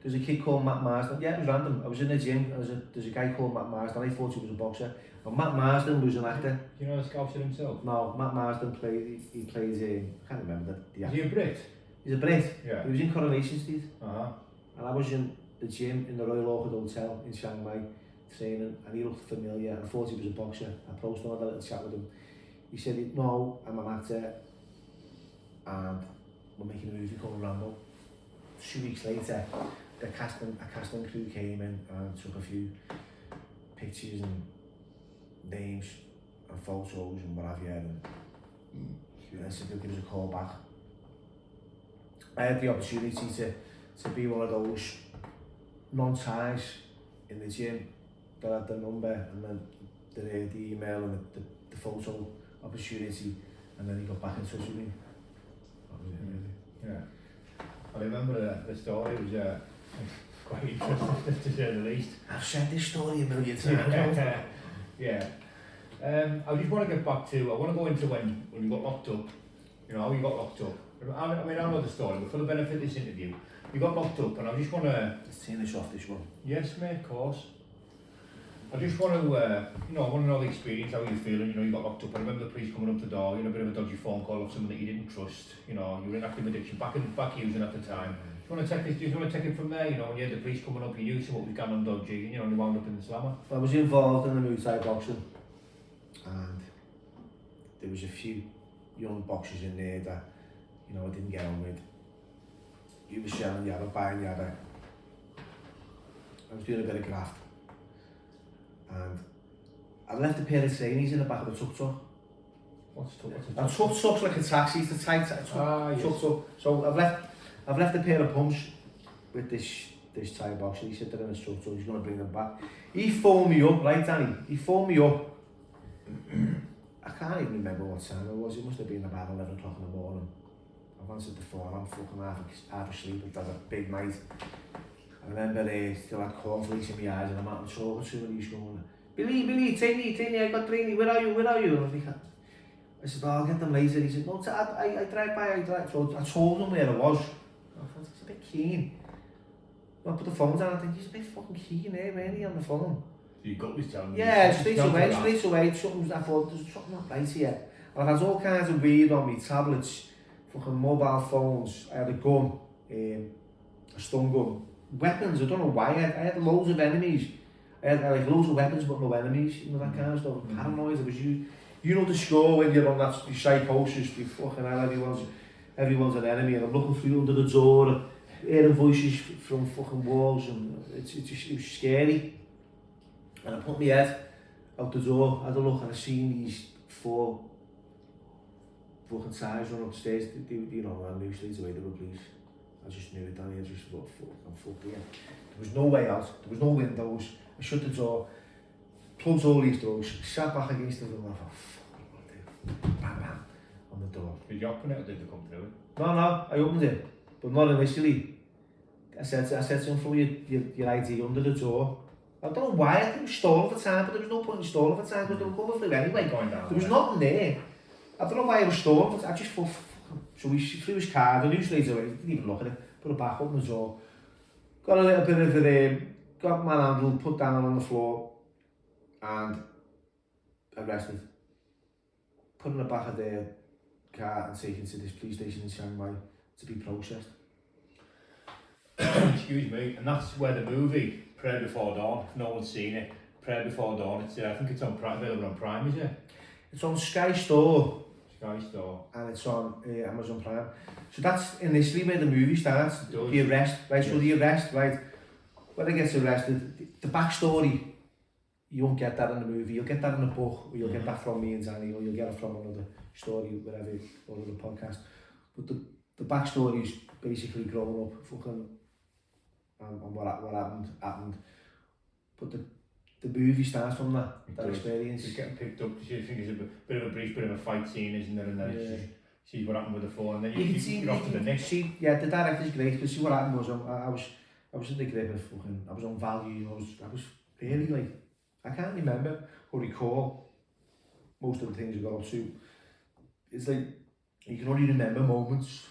There's a kid called Matt Marsden. Yeah, it was random. I was in a gym. There's a guy called Matt Marsden. I thought he was a boxer. And Matt Marsden was an actor. Do you know the Scouser himself? No, Matt Marsden plays. He plays. I can't remember the actor. Is he a Brit? He's a Brit. Yeah. He was in Coronation Street. And I was in the gym in the Royal Orchid Hotel in Chiang Mai training, and he looked familiar. I thought he was a boxer. I approached him, had a little chat with him. He said, "No, I'm an actor, and we're making a movie called Rambo." 2 weeks later, a casting crew came in and took a few pictures and names and photos and what have you, and they said they'll give us a call back. I had the opportunity to be one of those non-ties in the gym that had the number and then the email and the photo opportunity, and then he got back in touch with me. That was it, really. Yeah. I remember the story. It was quite interesting to say the least. I've said this story a million times. Yeah. I just want to get back to, I want to go into when you got locked up, you know, how you got locked up. I mean, I know the story, but for the benefit of this interview, you got locked up, and I just want to... Let's turn this off, this one. Yes, mate, of course. I just want to, you know, I want to know the experience, how you're feeling, you know, you got locked up. I remember the police coming up the door, you know, a bit of a dodgy phone call of someone that you didn't trust, you know, you were in active addiction, back using at the time. Do you want to take it from there, you know, when you had the police coming up, you knew something was going on dodgy, and, you know, you wound up in the slammer? I was involved in the Muay Thai boxing, and there was a few young boxers in there that, you know, I didn't get on with. You were selling yada, buying yada. I was doing a bit of graft. And I left a pair of trainees in the back of a tuk-tuk. What's a tuk-tuk's like a taxi, it's a tight tuk-tuk. So I've left a pair of pumps with this Thai boxer. He said they're in a tuk-tuk, he's going to bring them back. He phoned me up, right, Danny? He phoned me up. I can't even remember what time it was. It must have been about 11 o'clock in the morning. I've answered the phone, I'm fucking half asleep. It was a big night. I remember still had cornflakes in my eyes, and I'm out and talking to him, and he's going, Billy, take me, I got training, where are you? And I said, I'll get them later. He said, no, I drive by, So I told him where I was. I thought, he's a bit keen. I put the phone down, I think, he's a bit fucking keen there, really, he, on the phone. So you got this telling me? Yeah, straight away, I thought, there's something not right here. And I had all kinds of weed on me, tablets, fucking mobile phones, I had a gun, a stun gun, weapons, I don't know why, I had loads of enemies. I had like loads of weapons but no enemies, you know, that kind of stuff. Paranoid, it was you know the score when you're on that psychosis, you fucking hell, everyone's an enemy, and I'm looking through under the door, and hearing voices from fucking walls, and it was scary. And I put my head out the door, had a look, and I seen these four fucking tires run upstairs, you know, I knew straight away they were police. I just knew it, Danny, I just thought, fuck here. There was no way out, there was no windows, I shut the door, plugged all these doors, sat back against the door, and I thought, fuck, what do I do? Bam, bam, on the door. Did you open it or did they come through it? No, I opened it, but not initially. I said to him, throw your ID under the door. I don't know why, I didn't stall for time, but there was no point in stalling for time because they were coming through anyway. There was nothing there. I don't know why I was stalling for time, I just thought, so he threw his card, I knew straight away, didn't even look at it, put it back, opened the door. Got a little bit of it, got my handle, put down on the floor, and arrested. Put in the back of the car and taken to this police station in Chiang Mai to be processed. Excuse me, and that's where the movie Prayer Before Dawn, if no one's seen it, Prayer Before Dawn, it's I think it's on available on Prime, is it? It's on Sky Store. Sky Store. And it's on Amazon Prime. So that's initially where the movie starts, the arrest, right? Yes. So the arrest, right? When he gets arrested, the backstory, you won't get that in the movie, you'll get that in the book, or you'll get that from me and Danny, or you'll get it from another story, whatever, or another podcast. But the backstory is basically growing up, fucking, and what happened. But the movie starts from that experience. It's getting picked up. You think it's a bit of a brief, bit of a fight scene, isn't there? And then it's just, see what happened with the phone, and then you can see off to the next. See, yeah, the director's great, because see what happened was I was in the grip of fucking, I was on value, I was really like, I can't remember or recall most of the things I got up to. It's like, you can only remember moments.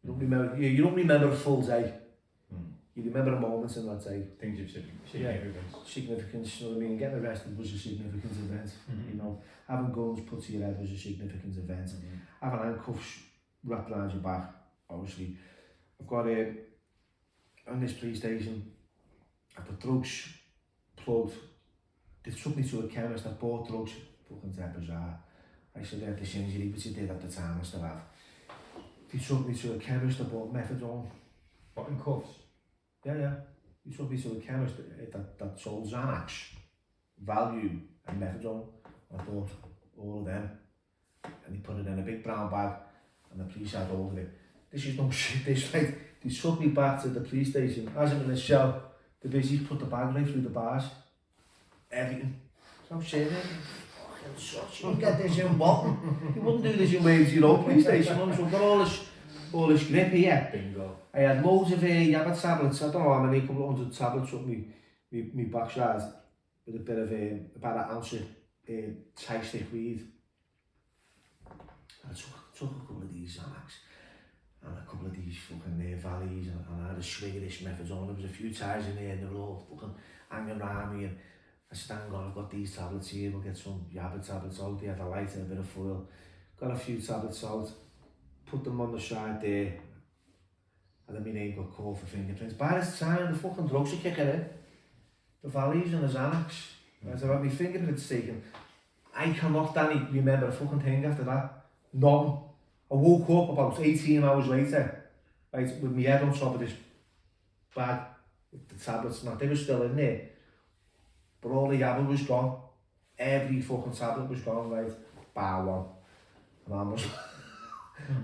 You don't remember a full day. You remember the moments in that day. Things of significance. Significance, you know what I mean? Getting arrested was a significant event. You know, having guns put to your head was a significant event. Having handcuffs wrapped around your back, obviously. I've got on this police station, I've got drugs plugged. They took me to a chemist, I bought drugs, fucking dead bizarre. I said I had this injury, which I did at the time, I still have. They took me to a chemist, I bought methadone. What, in cuffs? Yeah. He took me to a chemist that sold Xanax, Value and methadone. I bought all of them. And he put it in a big brown bag and the police had all of it. This is no shit, this right. They took me back to the police station. As I'm in the cell, the busy put the bag right through the bars. Everything. So I'm saying, fucking such, you get this in bottom. You wouldn't do this in Wales, you know, police station. So I've got all this grip here. Bingo. I had loads of yabba tablets, I don't know how many, a couple of hundred tablets up me backside with a bit of about an ounce of Thai stick weed. I took a couple of these Xanax and a couple of these fucking valleys and I had a swig of this methadone. There was a few ties in there and they were all fucking hanging around me and I said, hang on, I've got these tablets here, we'll get some yabba tablets out. They had a lighter, a bit of foil. Got a few tablets out, put them on the side there. And then my name got called for fingerprints. By this time, the fucking drugs are kicking in. The valleys and the Xanax. As I had my fingerprints taken, I cannot, Danny, remember a fucking thing after that. Nothing. I woke up about 18 hours later, right, with my head on top of this bag with the tablets. Now, they were still in there. But all the yabba was gone. Every fucking tablet was gone, right? Bar one. And I was...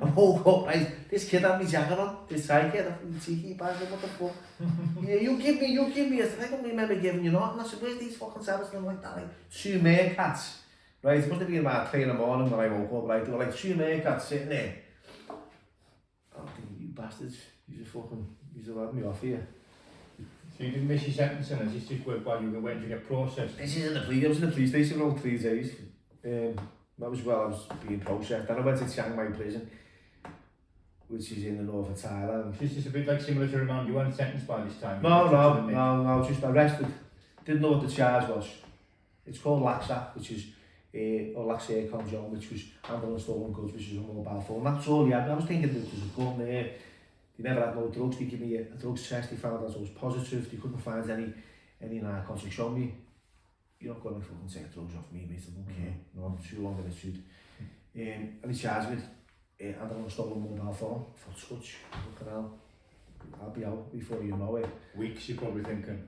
I woke up, right, this kid had me jacket on, this Thai kid, I fucking tiki bag, what the fuck? Yeah, you give me, I said, I don't remember giving you nothing. I said, where's these fucking tablets? And I'm like, that, like, 2 meerkats, right? It must have been about 3 in the morning when I woke up, right? There were like 2 meerkats sitting there. I'm thinking, you bastards, you've had me off here. So you didn't miss your sentencing, and it's just worked while you were waiting to get processed? This is I was in the police station for all 3 days. That was while I was being processed. Then I went to Chiang Mai prison, which is in the north of Thailand. It's just a bit like similar to remand. You weren't sentenced by this time? No, just arrested. Didn't know what the charge was. It's called Laksa, which is, or Laksa Conjong, which was handling stolen goods, which is a mobile phone. That's all he had. I was thinking that there was a gun there. They never had no drugs. They gave me a drugs test. They found out I was positive. They couldn't find any narcotics on me. You're not going to fucking take drugs off me, mate. I don't care. No, I'm too long in the suit. And he charged me. And I'm going to stole a mobile phone for touch. Fucking hell. I'll be out before you know it. Weeks, you're probably thinking.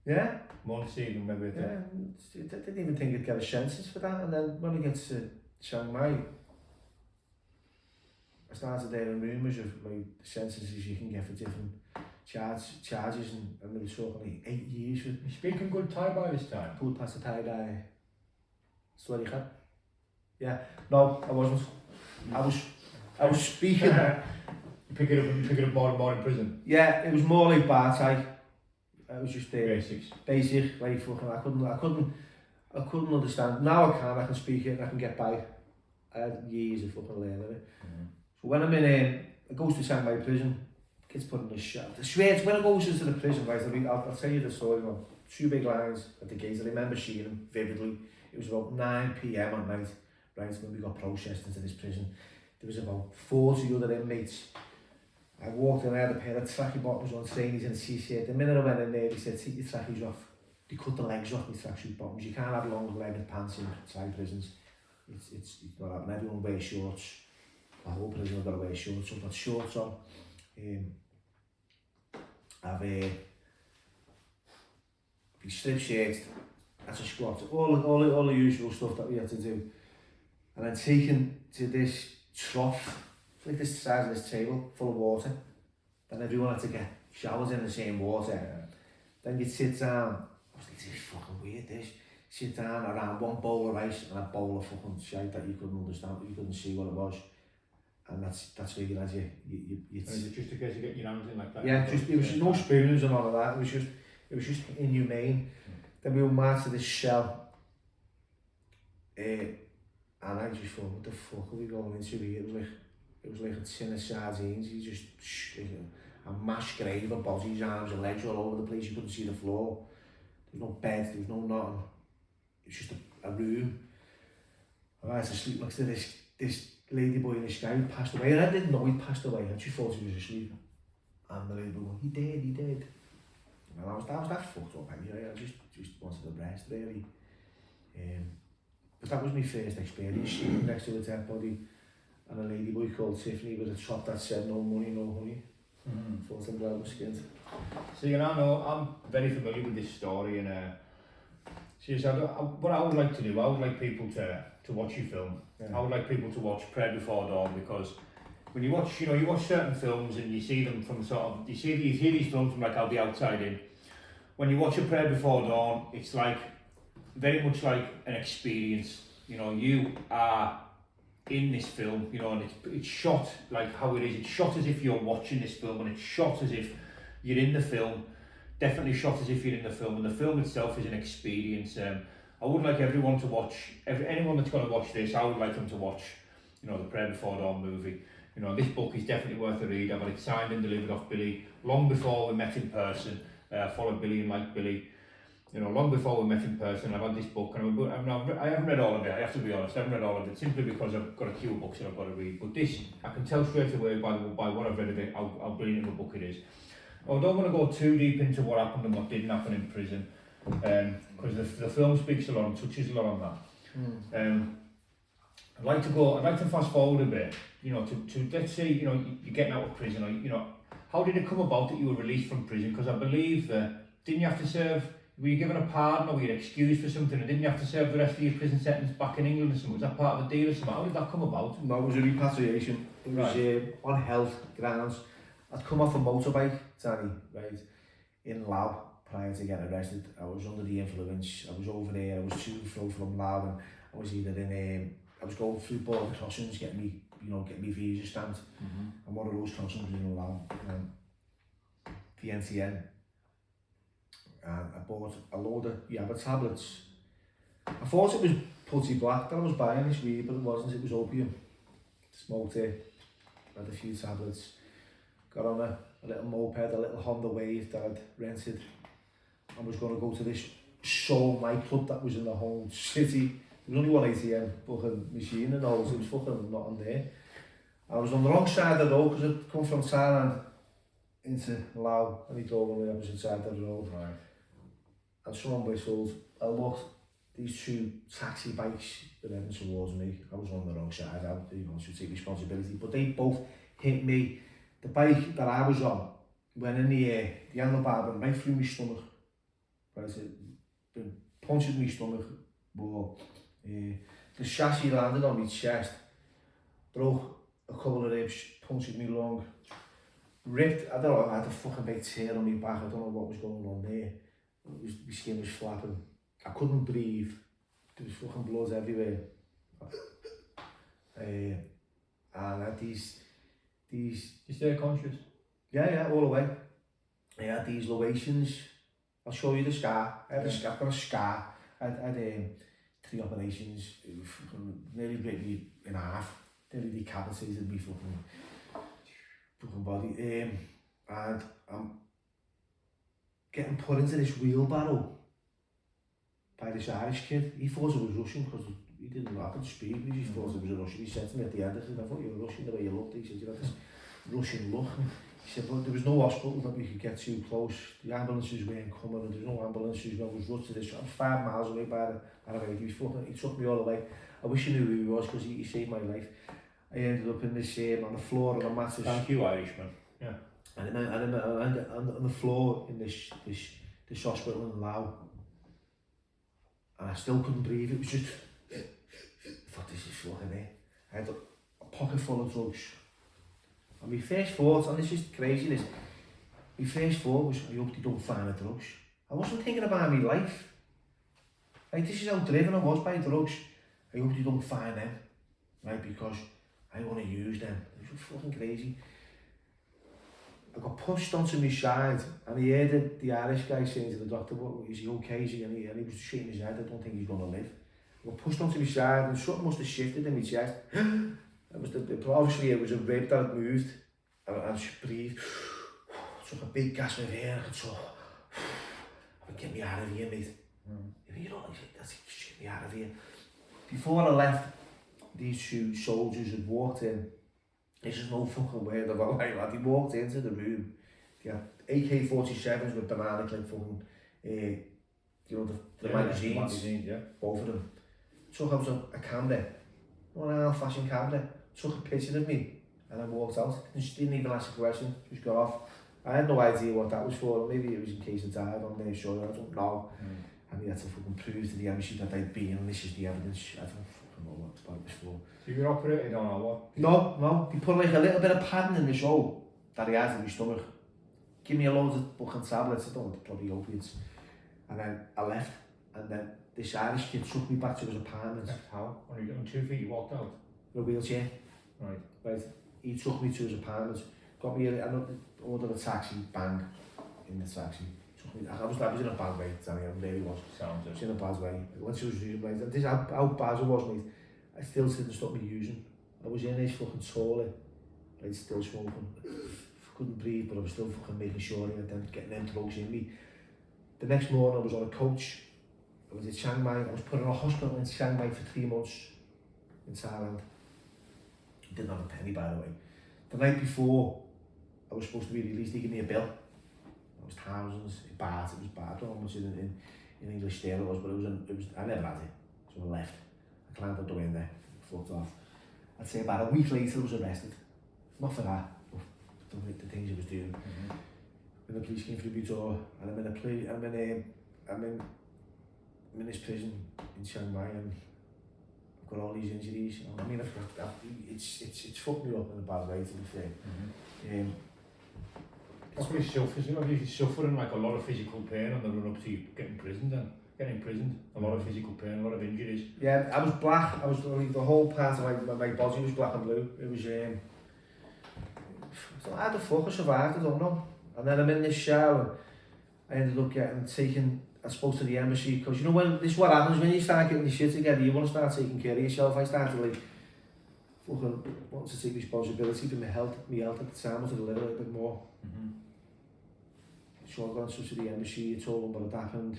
Yeah. Months even, maybe. Yeah. I didn't even think I'd get a sentence for that. And then when we get to Chiang Mai, I started hearing rumours of like the sentences you can get for different charges, and they were talking like 8 years for. You're speaking good Thai by this time? Good past the Thai guy. Sorry, yeah. No, I wasn't. I was speaking. You pick it up more and more in prison? Yeah, it was more like bar Thai. It was just Basics. Basic, like fucking. I couldn't understand. Now I can speak it and I can get by. I had years of fucking learning it. So when I'm in, I goes to Shanghai prison, kids put in the shot. The swears, when I goes into the prison, right, I'll tell you the story, man. 2 big lines at the gates. I remember seeing them vividly. It was about 9 p.m. at night, right, when we got processed into this prison. There was about 40 other inmates. I walked in, I had a pair of tracky bottoms on, trainees and a t-shirt. The minute I went in there, they said, take your trackies off. They cut the legs off my tracksuit bottoms. You can't have long-legged pants in Thai prisons. It's not happening. Everyone wears shorts. The whole prison have got to wear shorts. So I've got shorts on. I've been strip shirts. That's a squat. All the usual stuff that we had to do. And then taken to this trough. It's like this size of this table full of water. Then everyone had to get showers in the same water. Then you'd sit down. I was like, this is fucking weird, this. Sit down around one bowl of rice and a bowl of fucking shite that you couldn't understand, you couldn't see what it was. And that's where you had you is it just a case of getting your hands in like that? Yeah, just, it was no spoons and all of that, it was just inhumane. Then we were marched to this cell. And I just thought, what the fuck are we going into here? It was like a tin of sardines. You just, like a mass grave of bodies, arms and legs all over the place. You couldn't see the floor. There was no bed, there was no nothing. It was just a room. I had to sleep next to this lady boy in the sky who passed away. And I didn't know he passed away. I just thought he was asleep. And the lady boy, he did. And I was that fucked up anyway. I just wanted to rest really. But that was my first experience, sleeping next to a dead body. And a lady boy called Tiffany with a top that said no money, no honey. Thought I'm glad I was skinned. See, and I know, I'm very familiar with this story, and what I would like to do, I would like people to watch your film. Yeah. I would like people to watch Prayer Before Dawn, because when you watch certain films and you see them from you hear these films from like how the outside in. When you watch a Prayer Before Dawn, it's like, very much like an experience. You are in this film, and it's shot like how it is. It's shot as if you're watching this film, and it's shot as if you're in the film. Definitely shot as if you're in the film, and the film itself is an experience. I would like everyone to watch, anyone that's going to watch this, I would like them to watch, the Prayer Before Dawn movie. This book is definitely worth a read. I've had it signed and delivered off Billy long before we met in person. Followed Billy and liked Billy. Long before we met in person. I've had this book, and I haven't read all of it. I have to be honest, I haven't read all of it simply because I've got a queue of books that I've got to read. But this, I can tell straight away by what I've read of it, how brilliant of a book it is. I don't want to go too deep into what happened and what didn't happen in prison, because the film speaks a lot and touches a lot on that. I'd like to fast forward a bit, to let's say, you're getting out of prison, or, how did it come about that you were released from prison? Because I believe that, didn't you have to serve, were you given a pardon, or were you excused for something, and didn't you have to serve the rest of your prison sentence back in England or something? Was that part of the deal or something? How did that come about? No, it was a repatriation. It was on health grounds. I'd come off a motorbike, Danny, right, in Lao prior to getting arrested. I was under the influence. I was over there. I was to and fro from Lao, and I was either in I was going through border crossings, getting me visa stamped. And one of those crossings was in Lao, the NTN. And I bought a load of Yabba tablets. I thought it was putty black that I was buying this weed, but it wasn't. It was opium. Smoked it. Had a few tablets. Got on a little moped, a little Honda Wave that I'd rented. I was going to go to this soul nightclub that was in the whole city. There was only one ATM fucking machine and all, so it was fucking not on there. I was on the wrong side of the road because I'd come from Thailand into Lao, and he drove on the opposite side of the road. Right. And someone whistled. I looked, these 2 taxi bikes were heading towards me. I was on the wrong side, I should take responsibility, but they both hit me. The bike that I was on went in the air, the handlebar went right through my stomach. Right, it punctured my stomach, but the chassis landed on my chest, broke a couple of ribs punctured me lung, ripped, I don't know, I had a fucking big tear on my back, I don't know what was going on there. My skin was flapping, I couldn't breathe, there was fucking blood everywhere. And I had these... You stay conscious? Yeah, all the way. I had these loations. I'll show you the scar. I had a scar, I've got a scar. I had 3 operations, nearly break me in half, nearly decapitated me fucking body. And I'm getting put into this wheelbarrow by this Irish kid. He thought it was Russian because he didn't know I could speak, he just thought it was a Russian. He said to me at the end, I thought you were Russian the way you looked. He said, you had this Russian look. He said, but there was no hospital that we could get too close. The ambulances weren't coming, and there was no ambulances. I was rushed to this. I was 5 miles away by the way. He took me all the way. I wish he knew who he was because he saved my life. I ended up in this on the floor on a massive... Thank you, Irishman. Yeah. And on the floor in this hospital in Laos. And I still couldn't breathe. It was just... I thought, this is fucking it. I had a pocket full of drugs. And my first thought, and this is crazy, my first thought was, I hope they don't find the drugs. I wasn't thinking about my life. Like, this is how driven I was by drugs. I hope they don't find them, right, because I want to use them. It was fucking crazy. I got pushed onto my side, and he heard the Irish guy saying to the doctor, well, is he okay? And he was shaking his head, I don't think he's going to live. I got pushed onto my side, and something must have shifted in my chest. Obviously it was a rib that had moved, and I just breathed. Took a big gasp of air, and I thought, get me out of here, mate. You know, that's get me out of here. Before I left, these 2 soldiers had walked in. This is no fucking word of a lie, lad. They walked into the room. They had AK-47s with banana clip fucking, you know, the magazines, yeah. both of them. Took out a camera, one old-fashioned camera, took a picture of me, and I walked out. Didn't even ask a question, just got off. I had no idea what that was for. Maybe it was in case I died on there, sure, I don't know. And he had to fucking prove to the embassy that I'd been, and this is the evidence. I don't fucking know what it was for. So you were operated on or what? No. They put like a little bit of padding in the show that he had in my stomach. Give me a load of fucking tablets, I don't want the bloody opiates. And then I left, and then this Irish kid took me back to his apartment. Left how? On 2 feet you walked out? In a wheelchair. Right. He took me to his apartment, got me ordered a taxi, bang, in the taxi. I was in a bad way, Danny, I really was. Sounds it. I was in a bad way. Once I was using, like, this how bad I was, mate, I still didn't stop me using. I was in this fucking toilet, like, still smoking. Couldn't breathe, but I was still fucking making sure I had them, getting them drugs in me. The next morning I was on a coach. I was in Chiang Mai. I was put in a hospital in Chiang Mai for 3 months in Thailand. Didn't have a penny, by the way. The night before I was supposed to be released, they gave me a bill. It was thousands, baht, it was bad. I don't know how much in English there it was, but I never had it. So I left. I climbed up the window, fucked off. I'd say about a week later I was arrested. Not for that, but for the things I was doing. When the police came through my door, and I'm in this prison in Chiang Mai, and I've got all these injuries. I mean, it's fucked me up in a bad way, to be fair. That's what you're suffering like a lot of physical pain on the run up to you getting imprisoned then. Getting imprisoned, a lot of physical pain, a lot of injuries. Yeah, I was black. I was the whole part of my body was black and blue. It was so how the fuck I survived, I don't know. And then I'm in this cell, and I ended up getting taken, I spoke to the embassy, because you know this is what happens when you start getting your shit together, you want to start taking care of yourself. I started like fucking wanting to take responsibility for my health at the time, I wanted to live a little bit more. So I got in touch with the embassy, told them what had happened.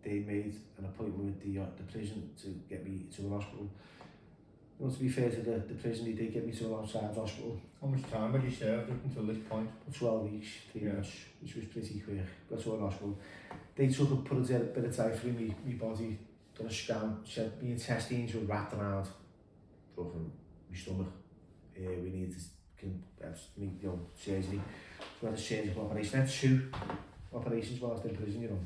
They made an appointment with the prison to get me to an hospital. Well, to be fair to the prison, they did get me to an outside hospital. How much time had you served up until this point? 12 weeks, 3 months, which was pretty quick. Got to an hospital. They put a bit of time through my body, done a scan, said my intestines were wrapped around from my stomach. We needed surgery. So I had a surgical operation. I had 2 operations while I was in prison, you know.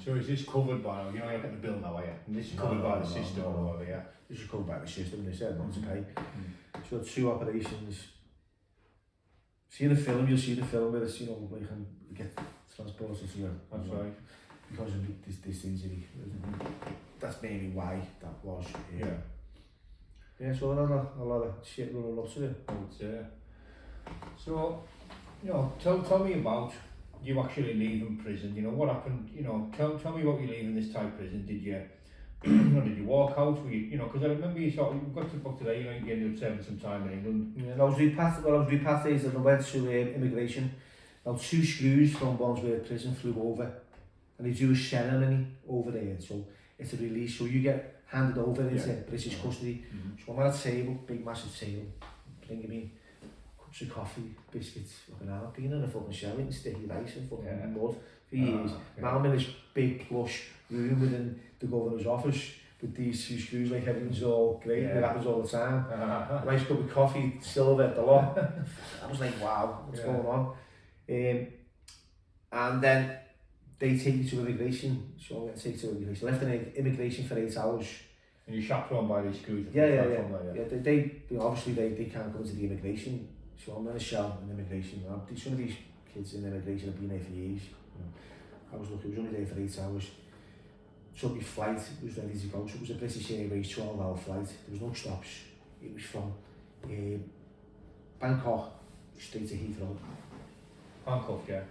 So is this covered by, you know, you're getting the bill now, are you? And this is covered by the system or whatever, yeah? This is covered by the system, they said not to pay. So 2 operations. See the film, you'll see the film where it's, you know, like you get transported to your... That's right. Because of this injury. That's maybe why that was. Yeah. Yeah, so a lot of shit running up to it. So, you know, tell me about you actually leaving prison. You know, what happened? You know, tell me about you leaving this Thai prison. Did you, did you walk out? Were you know, because I remember you got to the book today. You know, you ended up serving some time in England. Yeah, and I was repatriated and I went to immigration. Now 2 screws from Wandsworth prison flew over, and they do a ceremony over there. So it's a release. So you get handed over into British custody. So I'm at a table, big massive table, bringing me cups of coffee, biscuits. Fucking hell, I've been in a fucking shower eating sticky rice and fucking mud for years. Now I'm in this big plush room within the governor's office with these 2 screws, like everything's all great. It happens all the time. A nice cup of coffee, silver, the lot. I was like, wow, what's going on? And then they take you to immigration. So I'm going to take you to immigration. Left in immigration for 8 hours. And you're chaperoned by these screws? Yeah. They obviously they can't go into the immigration. So I'm in a cell in immigration. Some of these kids in immigration have been there for years. You know. I was lucky, I was only there for 8 hours. So my flight was ready to go. So it was a British Airways 12-hour flight. There was no stops. It was from Bangkok straight to Heathrow. Handcuffed, yeah?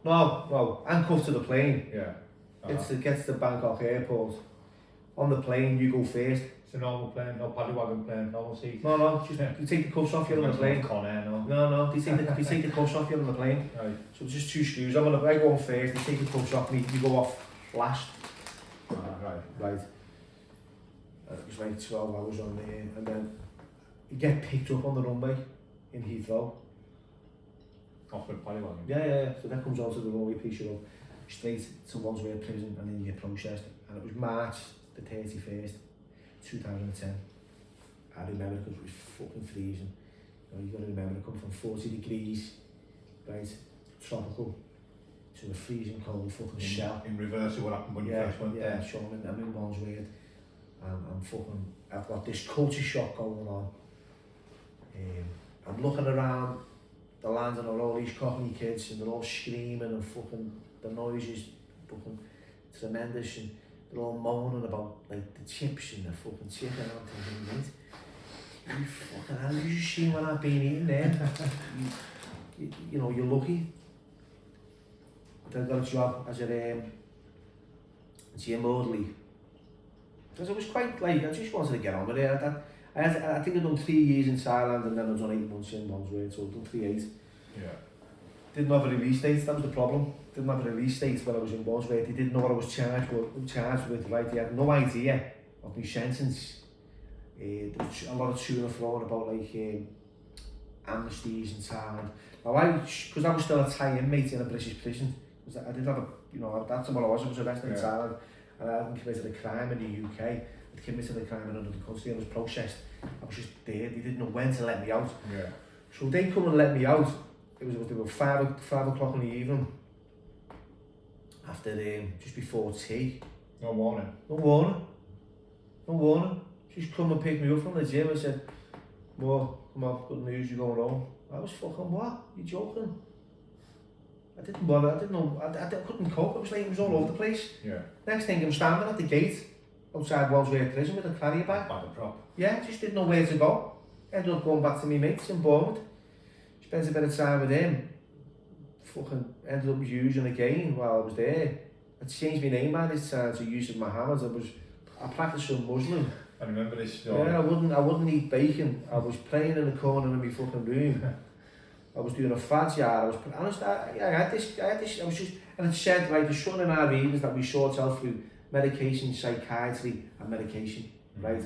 No, handcuffed to the plane. Yeah. It gets to Bangkok airport. On the plane, you go first. It's a normal plane, no paddy wagon plane, normal seat. No, just you take the cuffs off you on the plane. No, they take the cuffs off you on the plane. Right. So it's just 2 screws. I go on first, they take the cuffs off me, you go off last. Right. It was like 12 hours on there, and then you get picked up on the runway in Heathrow. Off with paddy wagon? Yeah. So that comes onto the runway, piece you up straight to Wandsworth prison, and then you get processed. And it was March the 31st, 2010. I remember because it was fucking freezing. You know, you got to remember, it come from 40 degrees, right, tropical, to a freezing cold fucking shell. In reverse of what happened when you first went there. Yeah, so I'm in Wandsworth. I've got this culture shock going on. I'm looking around the land and all these Cockney kids, and they're all screaming, and fucking the noise is fucking tremendous, and they're all moaning about like the chips and the fucking chicken. I'm thinking, mate, you fucking hell, you just seen what I've been eating there. you know, you're lucky. I got a job as a gym orderly. Because it was quite like, I just wanted to get on with it. I think I'd done 3 years in Thailand, and then I'd done 8 months in Wandsworth, so I'd done 3 8. Yeah. Didn't have a release date, that was the problem. Didn't have a release date when I was in Wandsworth. They didn't know what I was charged with, right? They had no idea of my sentence. There was a lot of to and fro about like amnesties in Thailand. Now because I was still a Thai inmate in a British prison, because I didn't have a, you know, that's what I was arrested in Thailand, and I hadn't committed a crime in the UK. I'd committed a crime in another country and was processed. I was just there, they didn't know when to let me out. Yeah. So they come and let me out. It was about 5 o'clock in the evening, after just before tea. No warning? No warning. Just come and pick me up from the gym and said, well, come on, good news, you're going home. I was fucking, what? You joking? I didn't bother, I didn't know, I couldn't cope, it was all over the place. Yeah. Next thing, I'm standing at the gate outside Wandsworth prison with a carrier bag. Back a prop? Yeah, just didn't know where to go. Ended up going back to my mates in Bournemouth. Spent a bit of time with him. Fucking ended up using again while I was there. I changed my name by this time to Yusuf Mohammed. I practiced some Muslim. I remember this story. Yeah, I wouldn't eat bacon. I was playing in the corner of my fucking room. I was doing a fajr. I was just, and it said, like, the short in our readings that we sort out through medication, psychiatry, and medication, right?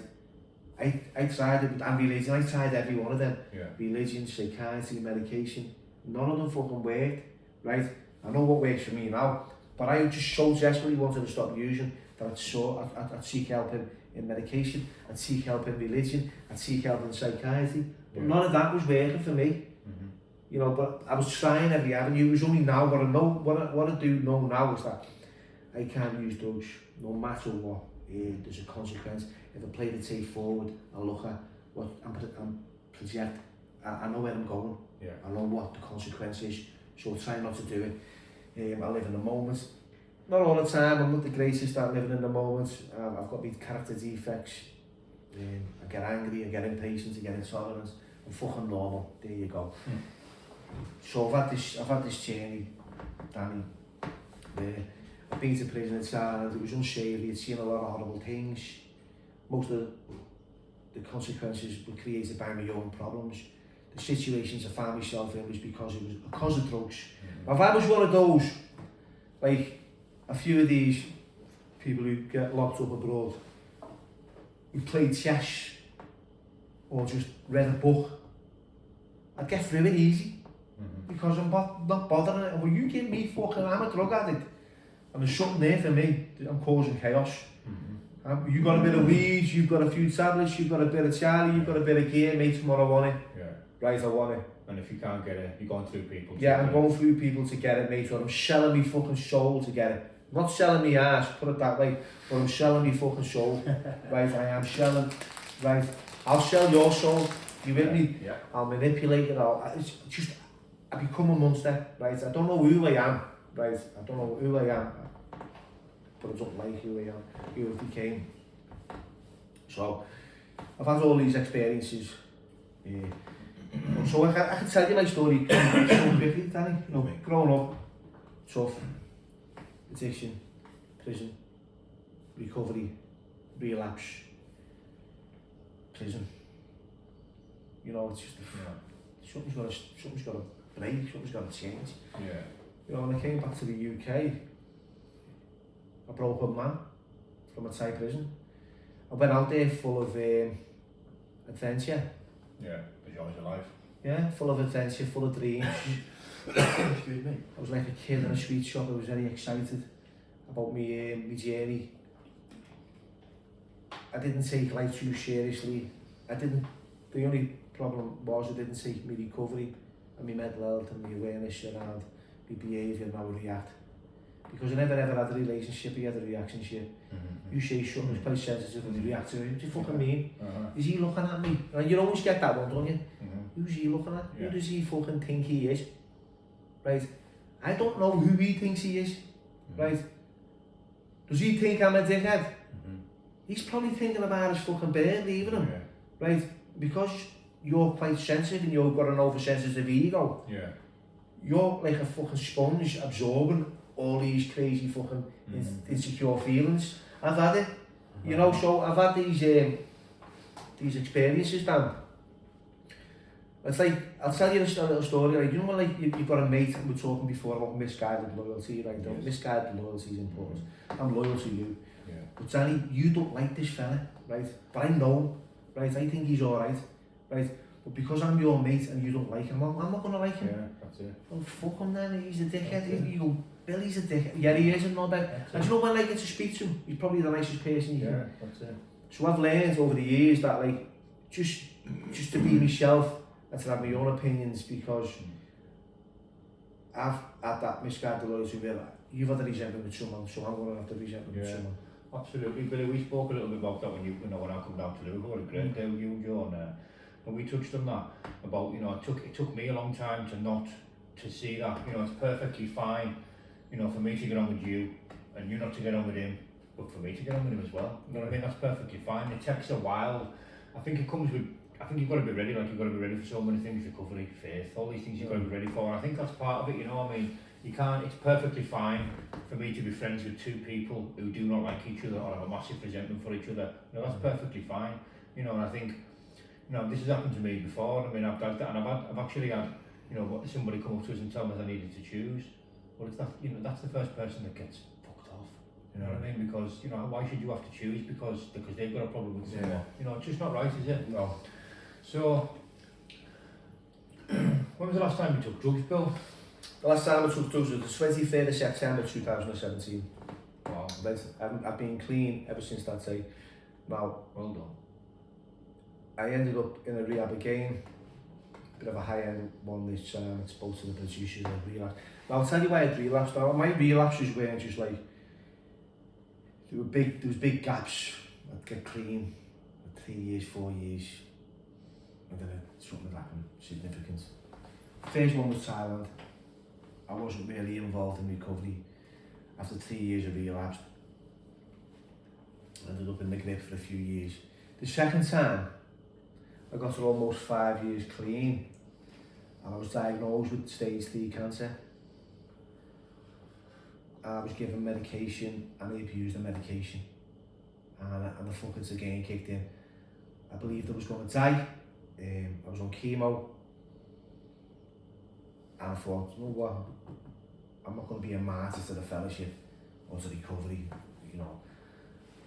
I tried it, and religion, I tried every one of them. Yeah. Religion, psychiatry, medication, none of them fucking worked, right? I know what works for me now, but I just so desperately wanted to stop using that I'd seek help in medication, I'd seek help in religion, I'd seek help in psychiatry, but none of that was working for me. You know, but I was trying every avenue. It was only now what I know, what I do know now is that I can't use drugs no matter what. There's a consequence. If I play the tape forward, I look at I'm project. I know where I'm going. Yeah. I know what the consequence is, so I try not to do it. I live in the moment. Not all the time, I'm not the greatest at living in the moment. I've got these character defects. I get angry, I get impatient, I get intolerant. I'm fucking normal, there you go. So I've had this journey, Danny, where I've been to prison in Thailand, it was unsavoury, I'd seen a lot of horrible things. Most of the consequences were created by my own problems. The situations I found myself in was because of drugs. If I was one of those, like a few of these people who get locked up abroad, who played chess or just read a book, I'd get through it easy because I'm not bothering it. Well, you give me fucking, I'm a drug addict and there's something there for me, I'm causing chaos. You've got a bit of weed, you've got a few tablets, you've got a bit of Charlie, you've got a bit of gear, mate, tomorrow I want it. Yeah. Right, I want it. And if you can't get it, you're going through people. Yeah, I'm going through people to get it, mate, or I'm selling me fucking soul to get it. I'm not selling me ass, put it that way, but I'm selling me fucking soul. Right, I am selling, right, I'll sell your soul, you with me? Yeah. I'll manipulate it, I become a monster, right, I don't know who I am, right, I don't know who I am, but I don't like who I am, who I became. So, I've had all these experiences, so I can tell you my story so quickly, Danny. You know, growing up, tough, addiction, prison, recovery, relapse, prison. You know, it's just something's got to break, something's got to change. Yeah. You know, when I came back to the UK, I broke up man from a Thai prison. I went out there full of adventure. Yeah, the joys of life. Yeah, full of adventure, full of dreams. Excuse me. I was like a kid in a sweet shop. I was very excited about my journey. I didn't take life too seriously. The only problem was I didn't take my recovery and my mental health and my awareness around my behaviour and how I react. Because I never ever had a relationship, I had a reactionship. You say something's quite sensitive and you react to it. What do you fucking mean? Is he looking at me? And you always get that one, don't you? Who's he looking at? Yeah. Who does he fucking think he is? Right? I don't know who he thinks he is. Right? Does he think I'm a dickhead? He's probably thinking about his fucking bird leaving him. Yeah. Right? Because you're quite sensitive and you've got an oversensitive ego. Yeah. You're like a fucking sponge absorbing all these crazy fucking insecure feelings. I've had it, you know, so I've had these experiences, Dan. It's like, I'll tell you a little story, like, you know when like you've got a mate, we were talking before about misguided loyalty, right? Yes. Misguided loyalty is important. I'm loyal to you. Yeah. But Danny, you don't like this fella, right? But I know, right? I think he's alright, right? But because I'm your mate and you don't like him, I'm not going to like him. Yeah, that's it. Oh, fuck him then, he's a dickhead. You go, Billy's a dickhead. Yeah, he is, and not bad. And you know when I get to speak to him, he's probably the nicest person you can. Yeah, that's it. So I've learned over the years that like, just to be myself and to have my own opinions, because I've had that misguided loyalty where you've had a resentment with someone, so I'm going to have the resentment with someone. Absolutely, Billy. We spoke a little bit about that when when I come down to Liverpool. What a great day with you, Joe. And we touched on that about, you know, it took me a long time to see that, you know, it's perfectly fine, you know, for me to get on with you and you not to get on with him, but for me to get on with him as well. You know what I mean? That's perfectly fine. It takes a while. I think it comes with, I think you've got to be ready, like you've got to be ready for so many things, recovery, faith, all these things you've got to be ready for. And I think that's part of it, you know what I mean? You can't, it's perfectly fine for me to be friends with two people who do not like each other or have a massive resentment for each other. You know, that's perfectly fine. You know, and I think, you know, this has happened to me before. I mean, I've done that, and I've actually had, you know, somebody come up to us and tell me I needed to choose. Well, it's that, you know, that's the first person that gets fucked off. You know what I mean? Because, you know, why should you have to choose? Because they've got a problem with someone. You know, it's just not right, is it? No. So, when was the last time you took drugs, Bill? The last time I took drugs was the 23rd of September 2017. Wow. I've been clean ever since that day. Now, Well done. I ended up in a rehab again, bit of a high-end one this time. It's both to the producers and relapse. Now I'll tell you why I relapsed. Now my relapses weren't just like, there was big gaps. I'd get clean, 3 years, 4 years, and then something had happened significant. First one was Thailand. I wasn't really involved in recovery. After 3 years of relapse, I ended up in the grip for a few years. The second time, I got to almost 5 years clean, and I was diagnosed with stage 3 cancer. I was given medication, and I abused the medication, and the fuckers again kicked in. I believed I was going to die. I was on chemo, and I thought, you know what, I'm not going to be a martyr to the fellowship or to recovery, you know.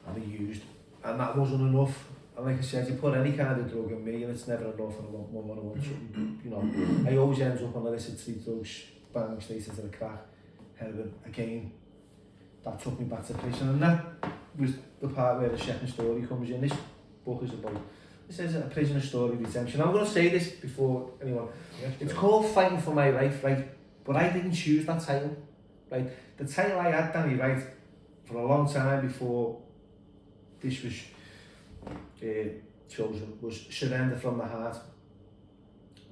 And I used, and that wasn't enough. And like I said, you put any kind of drug in me and it's never enough, and I want more, I want something, you know. I always end up on illicit street drugs, bang, straight into the crack, heroin again. That took me back to prison, and that was the part where the second story comes in. This book is about, this is a prisoner story redemption. I'm going to say this before anyone, it's called Fighting for My Life, right? But I didn't choose that title, right? The title I had, Danny, right, for a long time before this was chosen, was Surrender from the Heart,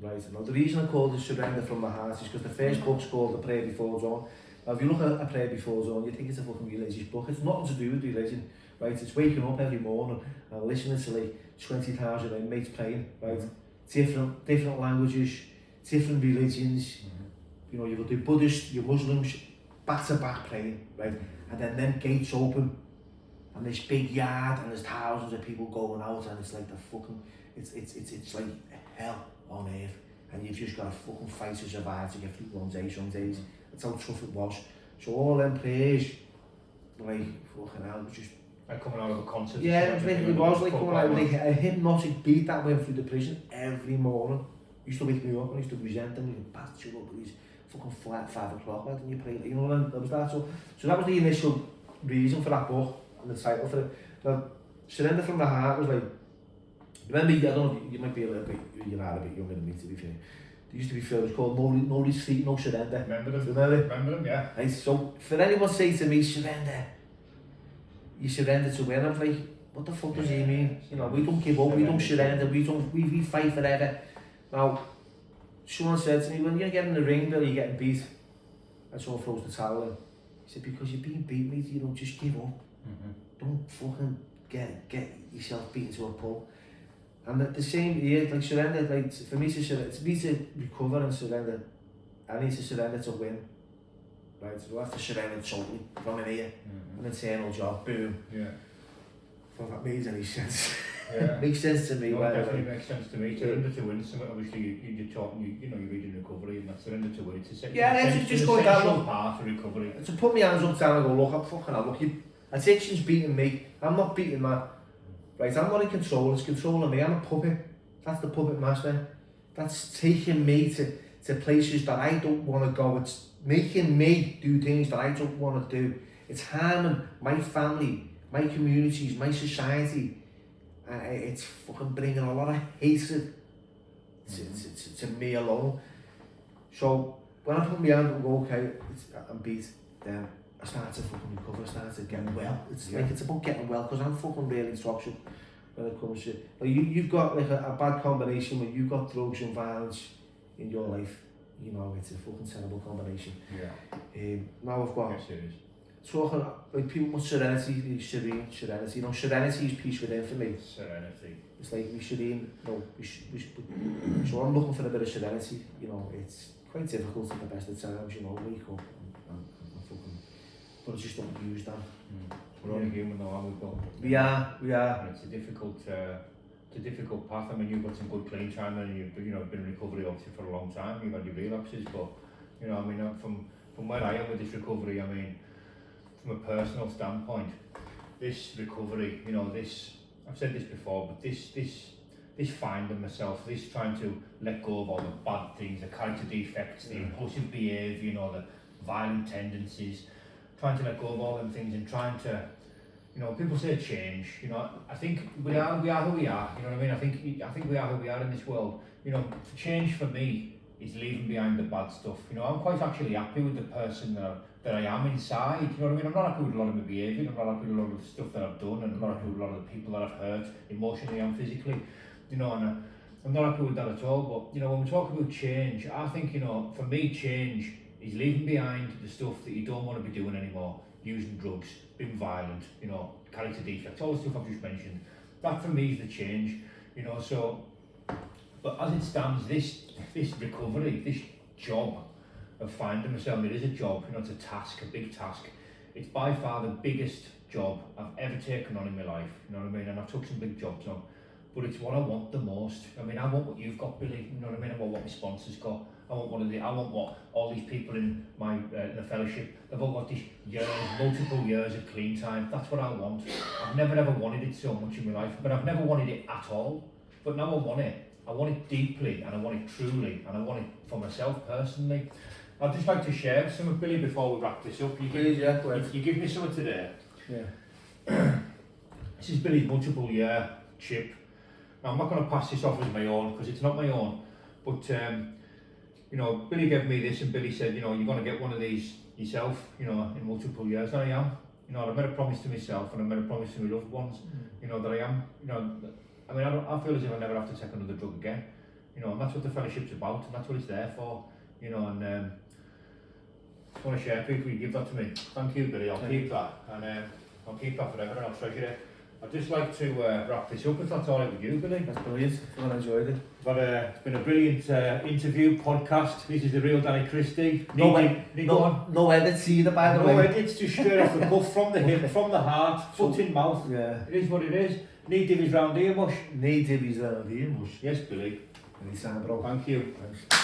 right? Now the reason I called it Surrender from the Heart is because the first book's called The Prayer Before Dawn. Now if you look at A Prayer Before Dawn, you think it's a fucking religious book. It's nothing to do with religion, right? It's waking up every morning and listening to like 20,000 inmates praying, right? Different languages, different religions. You know, you've got the Buddhists, your Muslims, back to back praying, right? And then them gates open, and this big yard, and there's thousands of people going out, and it's like the fucking, it's like hell on earth, and you've just got to fucking fight to survive to get through one day, some days. That's how tough it was. So all them prayers, like fucking hell, was just like coming out of a concert. Yeah, it was like coming out like a hypnotic beat that went through the prison every morning. Used to wake me up, and I used to resent them. You can pass you up with these fucking flat 5 o'clock, like, and you pray, you know, and that was that. So that was the initial reason for that book and the title for it. Now, Surrender from the Heart was like, remember, I don't know, you might be a little bit, you're a bit younger than me to be fair. There used to be films called No Retreat, No Surrender. Remember them? Remember them, yeah. Right, so for anyone say to me, surrender, you surrender to win, I was like, what the fuck does he mean? You know, we don't give up, we don't surrender, we fight forever. Now, someone said to me, when you get in the ring, Bill, you're getting beat, and someone throws the towel in. He said, because you're being beat, mate, you don't just give up. Don't fucking get yourself beaten to a pulp. And at the same year, like surrender, like for me to surrender, for me to recover and surrender, I need to surrender to win. Right, so I have to surrender totally from in here, an internal job, boom. Yeah. Well, that makes any sense. Yeah. Makes sense to me. No, it definitely makes sense to me. Surrender to win is something, obviously, you're talking, you know, you're reading recovery, and that surrender to win, it's just going down, look, part of recovery. To put my hands up down and go, look, I'm fucking out, look, addiction's beating me, I'm not beating that. Right, I'm not in control, it's controlling me, I'm a puppet. That's the puppet master. That's taking me to places that I don't want to go. It's making me do things that I don't want to do. It's harming my family, my communities, my society. It's fucking bringing a lot of hatred to me alone. So when I put my hand up and go, okay, I'm beat, then I started to fucking recover, I started to get well. It's like, it's about getting well, because I'm fucking really toxic when it comes to, like, you've got like a bad combination when you've got drugs and violence in your life. You know, it's a fucking terrible combination. Yeah. Now I've got, yes, it is. Talking, like, people with serenity, serenity. You know, serenity is peace within for me. Serenity. It's like, so I'm looking for a bit of serenity. You know, it's quite difficult at the best of times, you know, wake up and fucking, but I just don't use that. We're only human though, aren't we? We are. And it's a difficult path. I mean, you've got some good clean time, and you've been in recovery obviously for a long time. You've had your relapses, but you know, I mean, from where I am with this recovery, I mean, from a personal standpoint, this recovery, you know, this, I've said this before, but this finding myself, this trying to let go of all the bad things, the character defects, the impulsive behaviour, you know, the violent tendencies, trying to let go of all them things and trying to, you know, people say change, you know, I think we are who we are, you know what I mean? I think we are who we are in this world. You know, change for me is leaving behind the bad stuff. You know, I'm quite actually happy with the person that I am inside. You know what I mean? I'm not happy with a lot of my behaviour, I'm not happy with a lot of the stuff that I've done, and I'm not happy with a lot of the people that I've hurt emotionally and physically. You know, and I'm not happy with that at all. But you know, when we talk about change, I think, you know, for me, change is leaving behind the stuff that you don't want to be doing anymore, using drugs, being violent, you know, character defects, all the stuff I've just mentioned. That for me is the change, you know. So, but as it stands, this recovery, this job of finding myself, it is a job, you know, it's a task, a big task. It's by far the biggest job I've ever taken on in my life, you know what I mean? And I've took some big jobs on, but it's what I want the most. I mean, I want what you've got, Billy, you know what I mean? I want what my sponsors got. I want what all these people in my in the fellowship, they've all got these years, multiple years of clean time. That's what I want. I've never ever wanted it so much in my life, but I've never wanted it at all. But now I want it. I want it deeply, and I want it truly, and I want it for myself personally. I'd just like to share something, Billy, before we wrap this up. You give me something today. Yeah. This is Billy's multiple year chip. Now, I'm not going to pass this off as my own, because it's not my own. But, you know, Billy gave me this, and Billy said, you know, you're going to get one of these yourself, you know, in multiple years. And I am. You know, I've made a promise to myself, and I've made a promise to my loved ones, you know, that I am. You know, I mean, I feel as if I never have to take another drug again. You know, and that's what the fellowship's about, and that's what it's there for. You know, and I just want to share, people, you give that to me. Thank you, Billy. I'll keep that, and I'll keep that forever, and I'll treasure it. I'd just like to wrap this up, if that's all right with you, Billy. That's brilliant. I enjoyed it. But it's been a brilliant interview, podcast. This is the real Danny Christie. No edits either, by the way. No edits, just straight off the cuff, from the hip, from the heart, foot in mouth. Yeah. It is what it is. Nee Divvies round here, mush. Nee Divvies round here, mush. Yes, Billy. Anytime, bro. Thank you. Thanks.